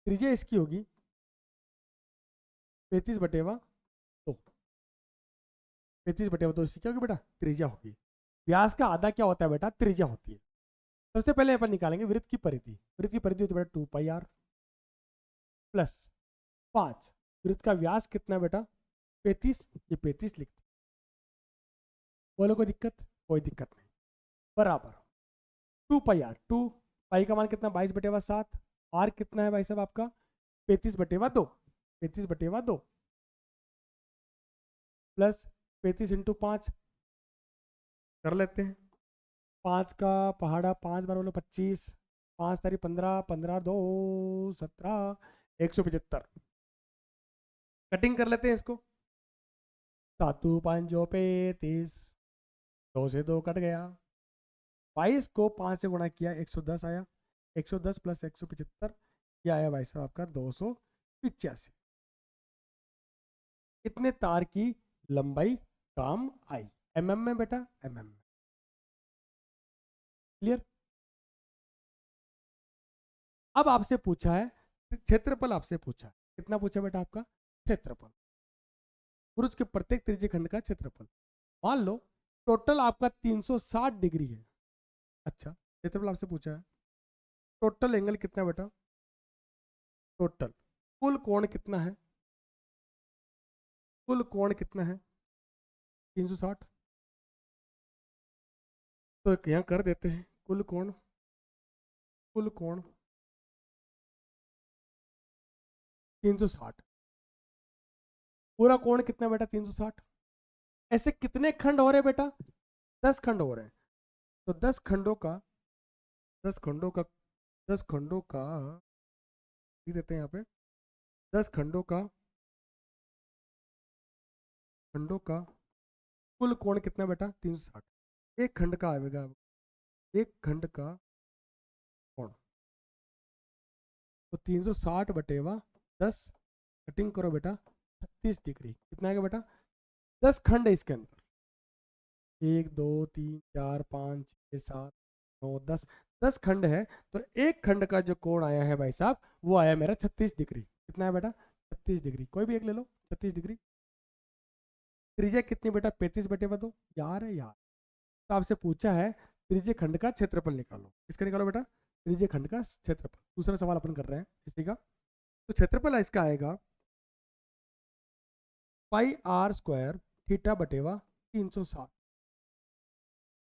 Speaker 1: त्रिज्या इसकी होगी 35/2। 35/2 इसकी क्या होगी बेटा? त्रिज्या होगी। व्यास का आधा क्या होता है बेटा? त्रिज्या होती है। सबसे पहले अपन निकालेंगे वृत्त की परिधि। वृत्त की परिधि होती है बेटा 2πr प्लस 5। वृत्त का व्यास कितना बेटा? 35। ये 35 लिखते, बोलो कोई दिक्कत? कोई दिक्कत नहीं। बराबर 2πr। 2 पाई का मान कितना? 22/7। आर कितना है भाई साहब आपका? 35/2। 35/2 प्लस 35 × 5 कर लेते हैं। 5 का पहाड़ा 5 बार बोलो 25, 5 तारीख 15, 15 2 17, 175। कटिंग कर लेते हैं इसको। 7 5 35, 2 से 2 कट गया। 22 को 5 से गुणा किया 110 आया। 110 प्लस 175, यह आया भाई साहब आपका 285। इतने तार की लंबाई काम आई। एमएम में बेटा, एमएम में। क्लियर? अब आपसे पूछा है क्षेत्रफल। आपसे पूछा है कितना? पूछा बेटा आपका क्षेत्रफल, पुरुष के प्रत्येक त्रिज्य खंड का क्षेत्रफल। मान लो टोटल आपका 360 डिग्री है। अच्छा, क्षेत्रफल आपसे पूछा है टोटल एंगल कितना बेटा? टोटल कुल कोण कितना है? कुल कोण कितना है? 360। तो यहाँ कर देते हैं कुल कोण। कुल कोण 360। पूरा कोण कितना बेटा? 360। ऐसे कितने खंड हो रहे हैं बेटा? 10 खंड हो रहे हैं। तो 10 खंडों का 10 खंडों का 10 खंडों का लिख देते हैं यहाँ पे। 10 खंडों का कुल कोण कितना बेटा? 360। एक खंड का आएगा, एक खंड का कोण तो 360/10। कटिंग करो बेटा 36 डिग्री। कितना आएगा बेटा? 10 खंड है इसके अंदर। 1 2 3 4 5 6 7 9 10। 10 खंड है तो एक खंड का जो कोण आया है भाई साहब, वो आया मेरा 36 डिग्री। कितना है बेटा? 36 डिग्री। कोई भी एक ले लो, 36 डिग्री। त्रिज्या कितनी बेटा? 35/2। यार है यार। तो आपसे पूछा है त्रिज्य खंड का क्षेत्रफल निकालो। किसका निकालो बेटा? त्रिज्य खंड का क्षेत्रफल। दूसरा सवाल अपन कर रहे हैं इसी का। तो क्षेत्रफल इसका आएगा πr² θ/360।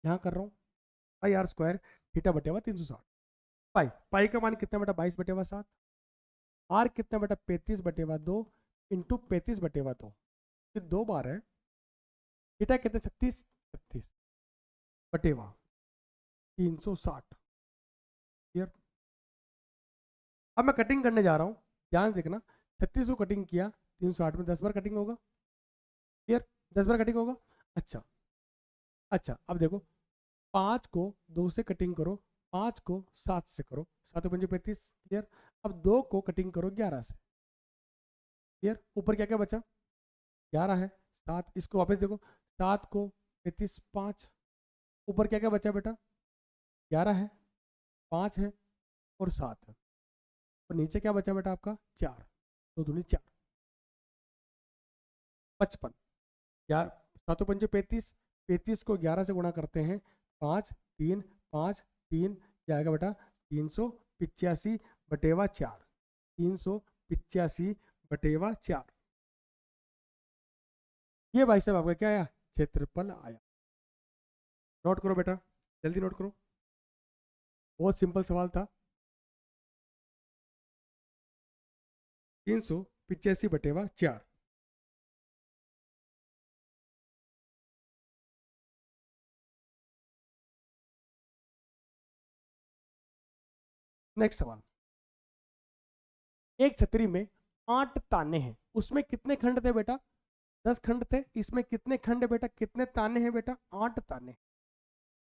Speaker 1: यहाँ कर रहा हूँ πr² θ/360। पाई पाई का मान कितना बेटा? 22/7। आर कितना बेटा? 35/2 इंटू 35/2। ये 2 बार है। थीटा कितना? 36। 36 बटेवा 360। क्लियर? अब मैं कटिंग करने जा रहा हूँ, ध्यान से देखना। 36 को कटिंग किया 360 में, 10 बार कटिंग होगा। क्लियर? 10 बार कटिंग होगा। अच्छा अच्छा, अब देखो 5 को 2 से कटिंग करो, 5 को 7 से करो, 7 पंजे 35। क्लियर? अब 2 को कटिंग करो 11 से। क्लियर? ऊपर क्या क्या बचा? 11 है। 7 इसको वापस देखो, 7 को 35 5। ऊपर क्या क्या बचा बेटा? 11 है, 5 है और 7 है। और नीचे क्या बचा बेटा आपका? 4। 2 दूनी 4। 55। यार 7×5 = 35, 35 को 11 से गुणा करते हैं, 5 3 5 3, क्या आएगा बेटा 385/4, 385/4। ये भाई साहब आपका क्या आया, क्षेत्रफल आया। नोट करो बेटा, जल्दी नोट करो, बहुत सिंपल सवाल था। 385/4। नेक्स्ट सवाल, एक छतरी में 8 ताने हैं, उसमें कितने खंड थे बेटा, 10 खंड थे। इसमें कितने खंड है बेटा, कितने ताने हैं बेटा, 8 ताने,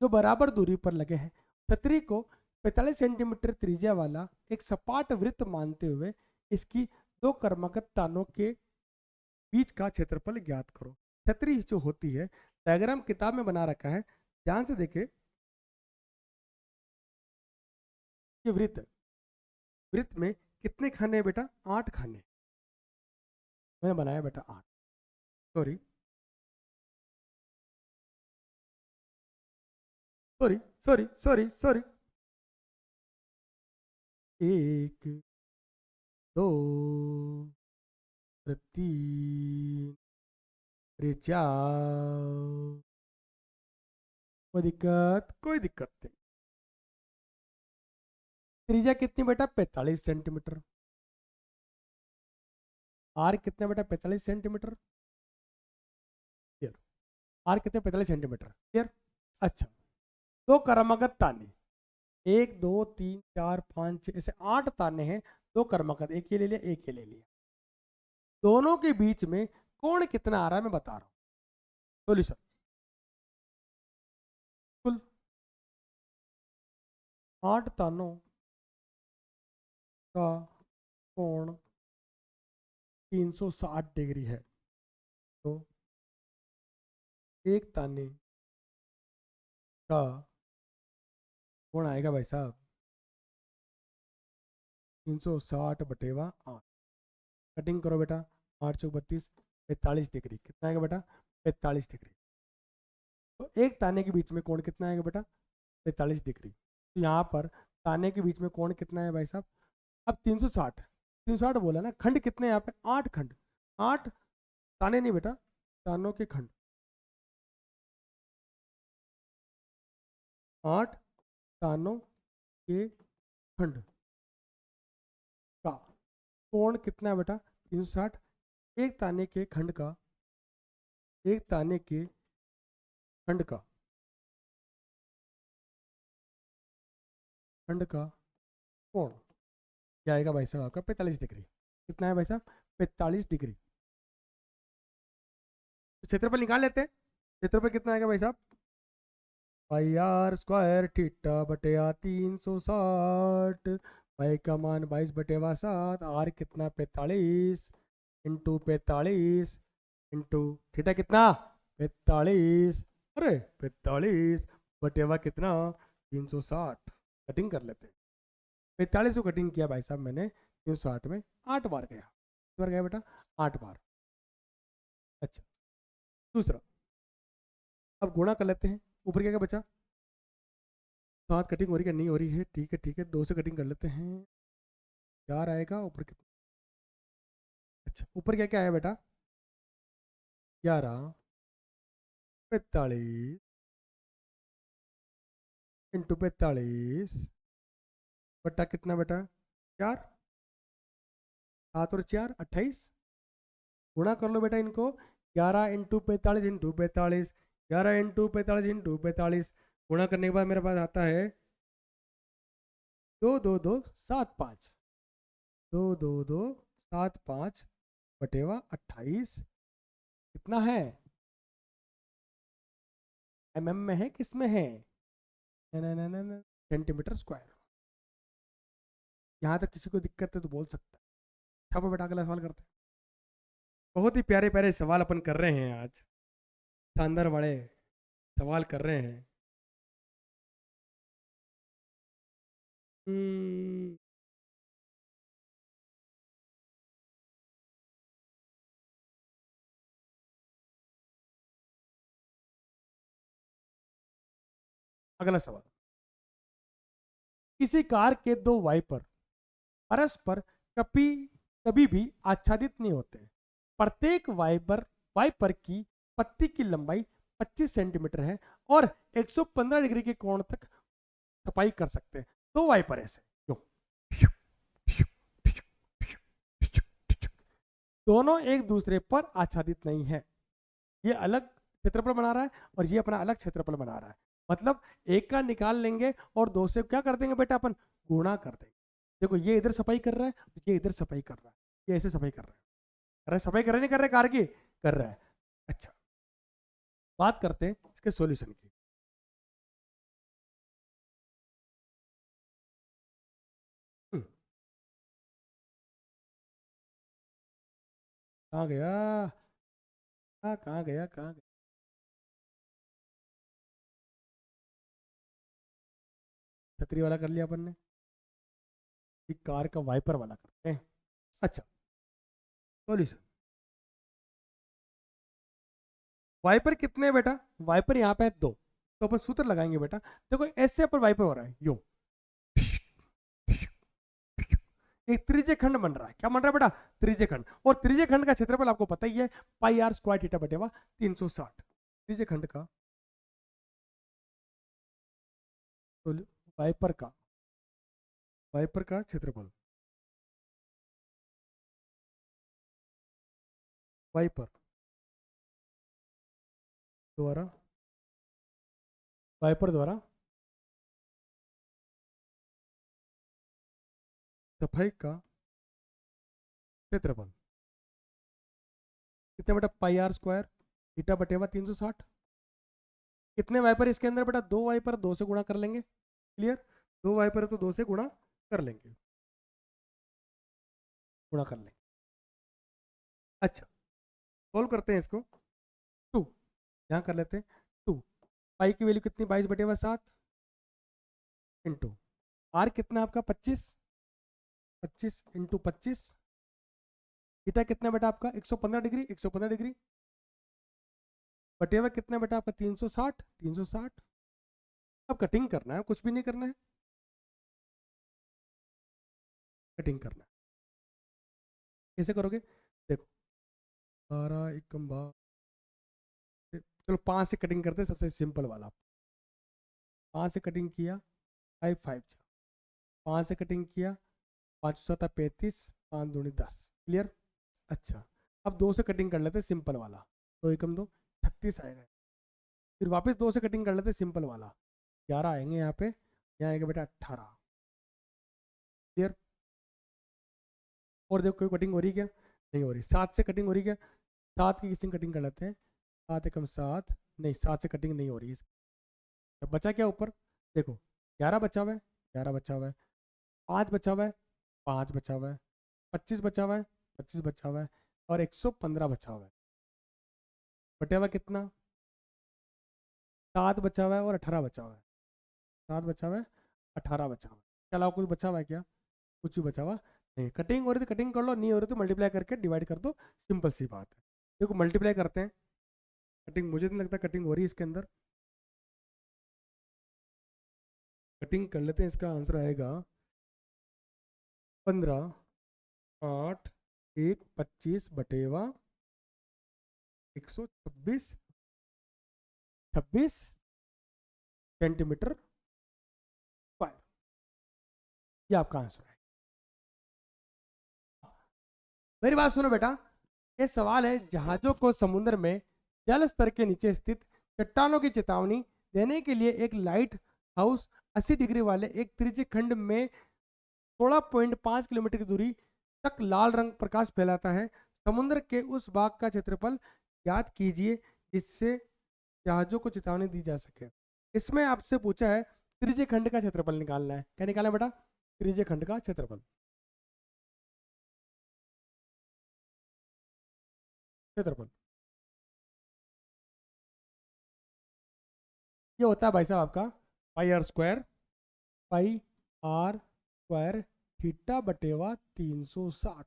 Speaker 1: जो बराबर दूरी पर लगे हैं। छतरी को 45 सेंटीमीटर त्रिज्या वाला एक सपाट वृत्त मानते हुए इसकी दो क्रमागत तानों के बीच का क्षेत्रफल ज्ञात करो। छतरी जो होती है, डायग्राम किताब में बना रखा है, ध्यान से देखे। ये वृत्त, वृत्त में कितने खाने हैं बेटा, 8 खाने मैंने बनाया बेटा, 8। Sorry sorry sorry sorry sorry, 1 2 3 4। कोई दिक्कत, कोई दिक्कत नहीं। त्रिज्या कितनी बेटा, 45 सेंटीमीटर। आर कितना बेटा, 45 सेंटीमीटर। क्लियर, आर कितने, 45 सेंटीमीटर। क्लियर। अच्छा, दो क्रमागत ताने, 1 2 3 4 5 6 ऐसे 8 ताने हैं, दो क्रमागत, एक ये ले लिया, एक ये ले लिया। दोनों के बीच में कोण कितना आ रहा है मैं बता रहा हूं। सोल्यूशन, कुल 8 तानों का कोण 360 डिग्री है, तो एक ताने का कोण आएगा भाई साहब 360/8। कटिंग करो बेटा, 8 × 32 45 डिग्री, कितना आएगा बेटा, 45 डिग्री। तो एक ताने के बीच में कोण कितना आएगा बेटा, 45 डिग्री। तो यहाँ पर ताने के बीच में कोण कितना है भाई साहब, अब 360 बोला ना, खंड कितने हैं यहाँ पे, 8 खंड, 8 ताने नहीं बेटा, तानों के खंड, 8 तानों के खंड का कोण कितना है बेटा, 360। एक ताने के खंड का, एक ताने के खंड का, खंड का कोण क्या आएगा भाई साहब आपका, 45 डिग्री। कितना है भाई साहब, 45 डिग्री। तो क्षेत्रफल निकाल लेते हैं, क्षेत्रफल कितना आएगा भाई साहब, πr² θ/, 360, पाई का मान 22/7, आर कितना 45 इंटू 45 इंटू थीटा कितना 45, अरे 45/, कितना 360। कटिंग कर लेते हैं, 45 को कटिंग किया भाई साहब मैंने 360 में, 8 बार गया, कितनी बार गया बेटा, 8 बार। अच्छा, दूसरा, अब गुणा कर लेते हैं, ऊपर क्या क्या बचा, 7 कटिंग हो रही है, नहीं हो रही है, ठीक है ठीक है, 2 से कटिंग कर लेते हैं, 4 आएगा, ऊपर कितना, अच्छा ऊपर क्या क्या है बेटा, 11 45 इंटू 45 बटा कितना बेटा, 4, 7 और 4 28। गुणा कर लो बेटा इनको, 11 × 45 × 45, 11 × 45 × 45, गुणा करने के बाद मेरे पास आता है 2 2 2 7 5, 2 2 2 7 5/28, कितना है, mm में है, किस में है, सेंटीमीटर स्क्वायर। यहाँ तक किसी को दिक्कत है तो बोल सकता है। छापो बेटा, अगला सवाल करते हैं। बहुत ही प्यारे प्यारे सवाल अपन कर रहे हैं आज, शानदार बड़े सवाल कर रहे हैं। हम्म, अगला सवाल, किसी कार के दो वाइपर परस्पर कभी कभी भी आच्छादित नहीं होते। प्रत्येक वाइपर वाइपर की पत्ती की लंबाई 25 सेंटीमीटर है और 115 डिग्री के कोण तक सफाई कर सकते हैं। दो वाइपर ऐसे क्यों? दोनों एक दूसरे पर आच्छादित नहीं है। ये अलग क्षेत्रफल बना रहा है और ये अपना अलग क्षेत्रफल बना रहा है। मतलब एक का निकाल लेंगे और दो से क्या कर देंगे बेटा, अपन गुणा कर देंगे। देखो ये इधर सफाई कर रहा है, ये इधर सफाई कर रहा है, ये ऐसे सफाई कर रहा है। अरे सफाई कर रहे नहीं कर रहे कार की? कर रहा है। अच्छा, बात करते हैं इसके सॉल्यूशन की। हम्म, कहाँ गया? कहाँ गया, कहाँ गया? छतरी वाला कर लिया अपन ने, ये कार का वाइपर वाला करते हैं। अच्छा, सॉल्यूशन। वाइपर कितने हैं बेटा? वाइपर यहाँ पे है दो, तो अपन सूत्र लगाएंगे बेटा। देखो ऐसे अपन वाइपर हो रहा है यूं, एक त्रिज्य खंड बन रहा है। क्या बन रहा है बेटा? त्रिज्य खंड। और त्रिज्य खंड का क्षेत्रफल आपको पता ही है, पाई आर स्क्वायर थीटा बटेवा 360। त्रिज्य खंड का, तो वाइपर का, वाइपर का क्षेत्रफल, वाइपर द्वारा, वाइपर द्वारा सफाई का क्षेत्रफल कितने बेटा? पाई आर स्क्वायर थीटा बटेवा 360। कितने वाइपर इसके अंदर बेटा? दो वाइपर, दो से गुणा कर लेंगे। क्लियर? दो वाइपर है तो दो से गुणा कर लेंगे, गुणा कर लेंगे। अच्छा, सोल्व करते हैं इसको। टू यहाँ कर लेते हैं। टू, पाई की वैल्यू कितनी? 22/7 इंटू आर कितना आपका? 25, 25 इंटू 25। थीटा कितना बेटा आपका? 115 डिग्री, 115 डिग्री बटेवा कितना बेटा आपका? 360, 360। अब कटिंग करना है, कुछ भी नहीं करना है, कटिंग करना है। कैसे करोगे? देखो, 12 चलो 5 से कटिंग करते हैं, सबसे सिंपल वाला। 5 से कटिंग किया, 5 5 5 से कटिंग किया, 5 7 35, 5 दूनी 10। क्लियर? अच्छा, अब 2 से कटिंग कर लेते हैं, सिंपल वाला। 2 एकम 2, 36 आएगा। फिर वापस 2 से कटिंग कर लेते हैं, सिंपल वाला। 11 आएंगे यहाँ पे, यहाँ आएगा बेटा 18। क्लियर? और देखो कोई कटिंग हो रही क्या? नहीं हो रही। 7 से कटिंग हो रही क्या? 7 की किसी कटिंग कर लेते हैं। 7 एकम 7, नहीं 7 से कटिंग नहीं हो रही है। अब बचा क्या ऊपर? देखो 11 बचा हुआ है, 11 बचा हुआ है, 5 बचा हुआ है, 5 बचा हुआ है, 25 बचा हुआ है, 25 बचा हुआ है, और 115 बचा हुआ है। बचा हुआ कितना? 7 बचा हुआ है और 18 बचा हुआ है। 7 बचा हुआ है, 18 बचा हुआ है। इसके अलावा कुछ बचा हुआ है क्या? कुछ भी बचा हुआ नहीं। कटिंग हो रही तो कटिंग कर लो, नहीं हो रही तो मल्टीप्लाई करके डिवाइड कर दो, सिंपल सी बात है। देखो मल्टीप्लाई करते हैं, कटिंग मुझे नहीं लगता कटिंग हो रही है इसके अंदर। कटिंग कर लेते हैं, इसका आंसर आएगा 15 8 1 25 बटेवा 126, 26 सेंटीमीटर स्क्वायर। ये आपका आंसर है। मेरी बात सुनो बेटा, ये सवाल है जहाजों को समुद्र में जल स्तर के नीचे स्थित चट्टानों की चेतावनी देने के लिए एक लाइट हाउस 80 डिग्री वाले एक त्रिज्य खंड में 16.5 किलोमीटर की दूरी तक लाल रंग प्रकाश फैलाता है। समुद्र के उस भाग का क्षेत्रफल ज्ञात कीजिए जिससे जहाजों को चेतावनी दी जा सके। इसमें आपसे पूछा है त्रिज्य खंड का क्षेत्रफल निकालना है। क्या निकालना है बेटा? त्रिज्य खंड का क्षेत्रफल, क्षेत्रफल ये होता है भाई साहब आपका pi are square, pi are square theta बटेवा 360,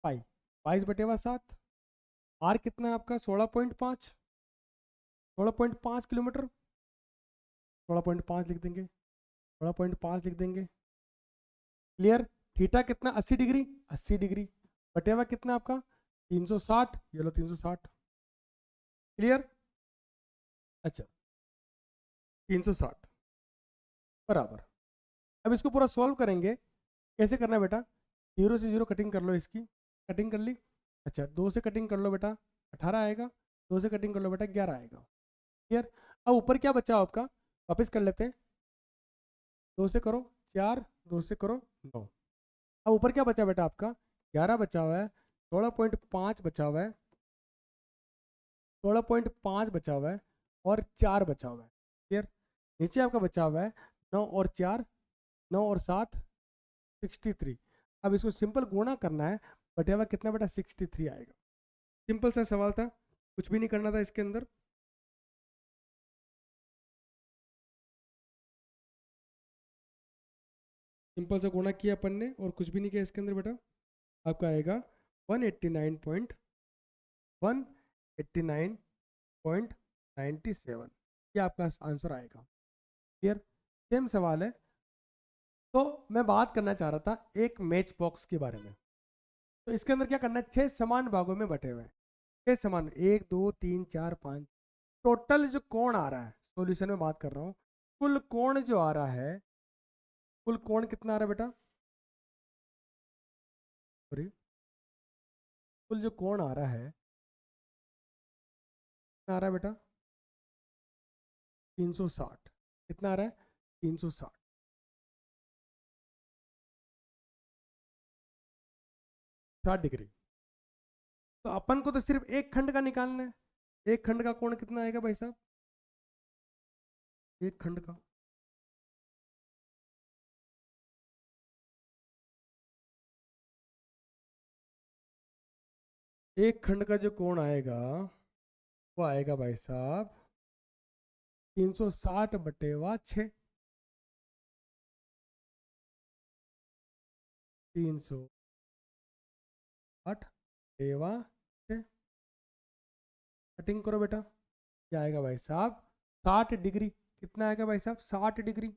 Speaker 1: पाई 22/7। आर कितना है आपका? 16.5, 16.5 किलोमीटर। 16.5 लिख देंगे, 16.5 लिख देंगे। क्लियर। थीटा कितना 80 डिग्री, 80 डिग्री बटे हुआ कितना आपका 360, ये लो 360। क्लियर। अच्छा 360 बराबर। अब इसको पूरा सॉल्व करेंगे। कैसे करना है बेटा, 0 से 0 कटिंग कर लो, इसकी कटिंग कर ली। अच्छा 2 से कटिंग कर लो बेटा 18 आएगा, 2 से कटिंग कर लो बेटा 11 आएगा। क्लियर। अब ऊपर क्या बचा आपका, वापस कर लेते हैं। 2 से करो 4, 2 से करो 9। अब ऊपर क्या बचा बेटा आपका 11 बचा हुआ है, 16.5 बचा हुआ है, 16.5 बचा हुआ है और 4 बचा हुआ है। क्लियर। नीचे आपका बचा हुआ है 9 और 4, 9 और 7 63। अब इसको सिंपल गुणा करना है, बटे हुआ कितना बेटा 63 आएगा। सिंपल सा सवाल था, कुछ भी नहीं करना था इसके अंदर। सिंपल सा गुणा किया अपन ने और कुछ भी नहीं किया इसके अंदर बेटा। आपका आएगा 189.97, ये आपका आंसर आएगा। क्लियर। सेम सवाल है। तो मैं बात करना चाह रहा था एक मैच बॉक्स के बारे में। तो इसके अंदर क्या करना है, 6 समान भागों में बटे हुए हैं, 6 समान, 1 2 3 4 5। टोटल जो कोण आ रहा है, सॉल्यूशन में बात कर रहा हूँ, कुल कोण जो आ रहा है, कुल कोण कितना आ रहा है बेटा, सॉरी, कुल जो कोण आ रहा है कितना आ रहा है बेटा 360। कितना आ रहा है 360, 60 डिग्री। तो अपन को तो सिर्फ एक खंड का निकालना है। एक खंड का कोण कितना आएगा भाई साहब, एक खंड का, एक खंड का जो कोण आएगा वो आएगा भाई साहब 360 बटे 6, 360 बटे 6। कटिंग करो बेटा, क्या आएगा भाई साहब 60 डिग्री। कितना आएगा भाई साहब 60 डिग्री,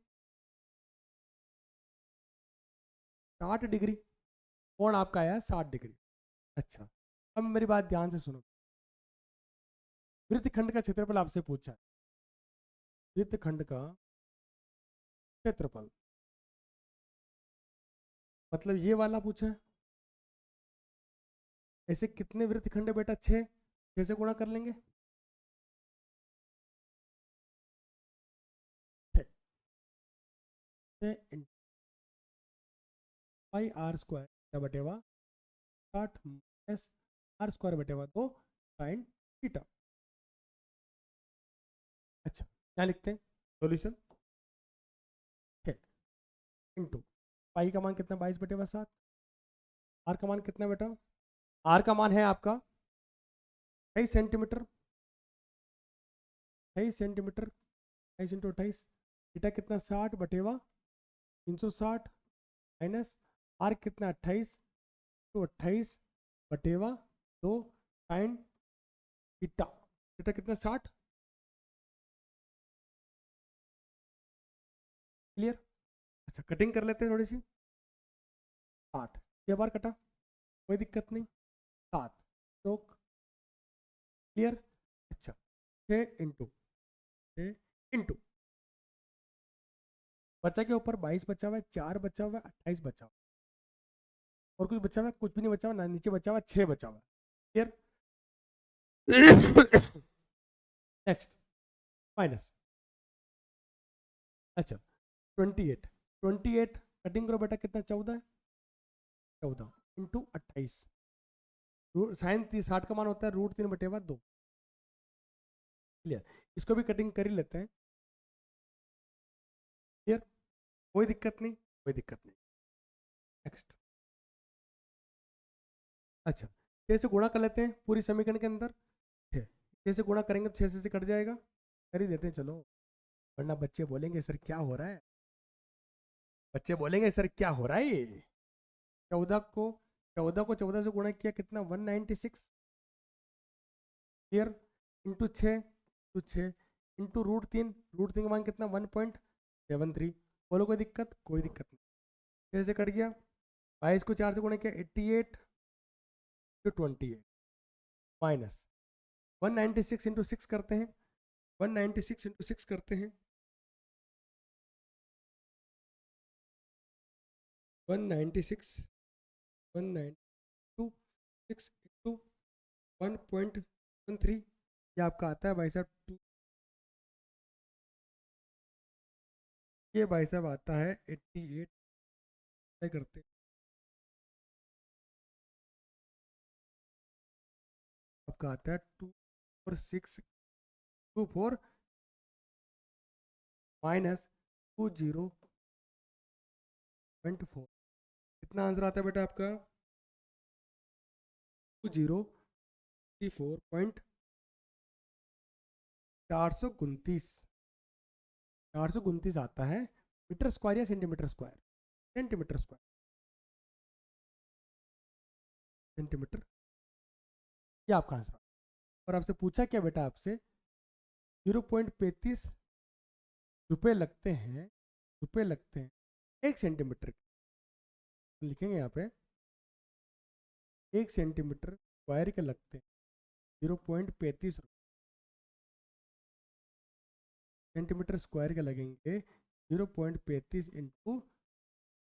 Speaker 1: 60 डिग्री कोण आपका आया 60 डिग्री। अच्छा अब मेरी बात ध्यान से सुनो। वृत्तखंड का क्षेत्रफल आपसे पूछा है, वृत्तखंड का क्षेत्रफल मतलब ये वाला पूछा है। ऐसे कितने वृत्तखंड है बेटा 6, 6 से गुणा कर लेंगे, 6 पाई आर स्क्वायर बटे 60 माइनस आर स्क्वायर बटे 2 साइन थीटा। अच्छा क्या लिखते हैं सॉल्यूशन, इंटू पाई का मान कितना 22 बटे 7, आर का मान कितना बेटा, आर का मान है आपका 28 सेंटीमीटर, 28 सेंटीमीटर, 28 इंटू 28, थीटा कितना 60 बटे 360 माइनस आर कितना 28 तो 28 बटे 2 साइन थीटा, थीटा कितना 60। क्लियर। अच्छा कटिंग कर लेते हैं थोड़ी सी, 60 छह बार कटा कोई दिक्कत नहीं, 7 तो क्लियर। अच्छा 6 इंटू 6 इंटू बचा के ऊपर 22 बचा हुआ है, 4 बचा हुआ है, 28 बचा हुआ है, और कुछ बचा हुआ है, कुछ भी नहीं बचा हुआ ना, नीचे बचा हुआ 6 बचा हुआ है। क्लियर। नेक्स्ट माइनस, अच्छा 28, 28 कटिंग करो बेटा कितना 14 है, 14 इंटू 28, साइन 60 का मान होता है √3 बटे 2। क्लियर। इसको भी कटिंग कर ही लेते हैं। क्लियर, कोई दिक्कत नहीं, कोई दिक्कत नहीं। नेक्स्ट, अच्छा 6 से गुणा कर लेते हैं पूरी समीकरण के अंदर, 6 से गुणा करेंगे तो 6 से कट जाएगा, कर ही देते हैं चलो, वरना बच्चे बोलेंगे सर क्या हो रहा है, बच्चे बोलेंगे सर क्या हो रहा है ये। 14 को 14 से गुणा किया कितना 196। क्लियर, इंटू 6 तो 6 इंटू √3, √3 का मान कितना 1.73। बोलो कोई दिक्कत? कोई दिक्कत नहीं। कैसे कट गया? 22 को 4 से गुणा किया 88 to 28 माइनस 196 इंटू 6 करते हैं, 196 इंटू 6 करते हैं, 196 192 6 इंटू 1.13, ये आपका आता है भाई साहब 2, ये भाई साहब आता है 88। क्या करते हैं, आपका आता है 24624 माइनस 20.4। कितना आंसर आता है बेटा आपका? 2034.429 429 आता है। मीटर स्क्वायर या centimetre square? Centimetre square, centimetre, ये आपका आंसर। और आपसे पूछा क्या बेटा? आपसे 0.35 रुपये लगते हैं, रुपये लगते हैं 1 सेंटीमीटर। लिखेंगे यहाँ पे 1 सेंटीमीटर स्क्वायर के लगते हैं 0.35 सेंटीमीटर स्क्वायर के लगेंगे 0.35 इंटू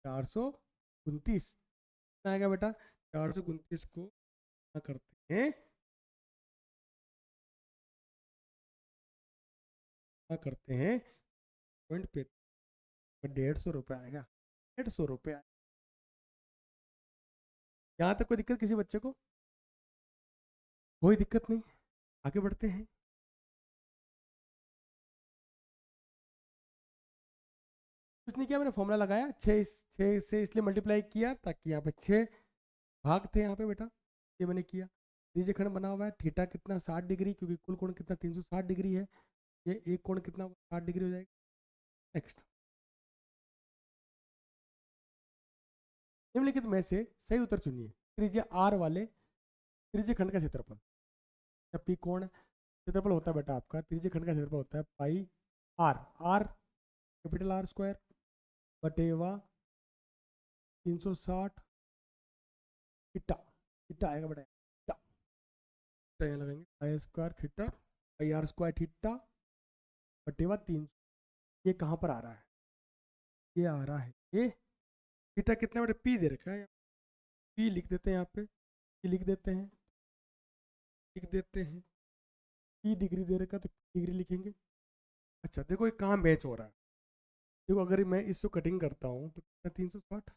Speaker 1: 429। कितना आएगा बेटा? 429 को क्या करते हैं, क्या करते हैं 0.35, 150 रुपये आएगा, 150 रुपये आएगा। यहाँ तक कोई दिक्कत किसी बच्चे को? कोई दिक्कत नहीं, आगे बढ़ते हैं। कुछ नहीं किया, मैंने फॉर्मूला लगाया, 6 से इसलिए मल्टीप्लाई किया ताकि यहाँ पे 6 भाग थे यहाँ पे बेटा, ये मैंने किया। त्रिज्य खंड बना हुआ है, थीटा कितना 60 डिग्री, क्योंकि कुल कोण कितना 360 डिग्री है, ये एक कोण कितना 60 डिग्री हो जाएगा। नेक्स्ट, निम्नलिखित में से सही उत्तर चुनिए। त्रिज्या आर वाले त्रिज्य खंड का क्षेत्रफल, जब पी कोण क्षेत्रफल होता है बेटा आपका, त्रिज्य खंड का क्षेत्रफल होता है pi R, R capital R square बटेवा 360 थीटा, थीटा आएगा बेटा, थीटा यहाँ लगाएंगे, आई square theta pi are square theta बटेवा 300। ये कहाँ पर आ रहा है? ये आ रहा है, ये थीटा कितना बेटा? पी दे रखा है, पी लिख देते हैं यहाँ पे, पी लिख देते हैं, लिख देते हैं, पी डिग्री दे रखा तो डिग्री लिखेंगे। अच्छा देखो ये कहाँ मैच हो रहा है, देखो अगर मैं इसको कटिंग करता हूँ तो कितना 360,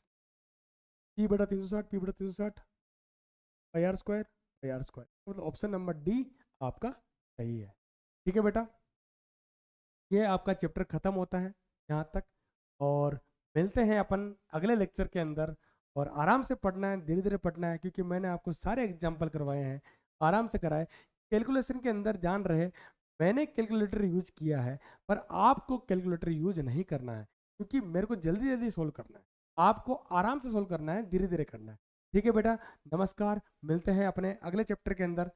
Speaker 1: पी बटा 360, पी बटा 360 pi are square, pi are square, मतलब ऑप्शन नंबर डी आपका सही है। ठीक है बेटा, ये आपका चैप्टर खत्म होता है यहाँ तक, और मिलते हैं अपन अगले लेक्चर के अंदर। और आराम से पढ़ना है, धीरे धीरे पढ़ना है, क्योंकि मैंने आपको सारे एग्जाम्पल करवाए हैं, आराम से कराए। कैलकुलेशन के अंदर ध्यान रहे, मैंने कैलकुलेटर यूज किया है, पर आपको कैलकुलेटर यूज नहीं करना है, क्योंकि मेरे को जल्दी जल्दी सोल्व करना है, आपको आराम से सोल्व करना है, धीरे धीरे करना है। ठीक है बेटा, नमस्कार, मिलते हैं अपने अगले चैप्टर के अंदर।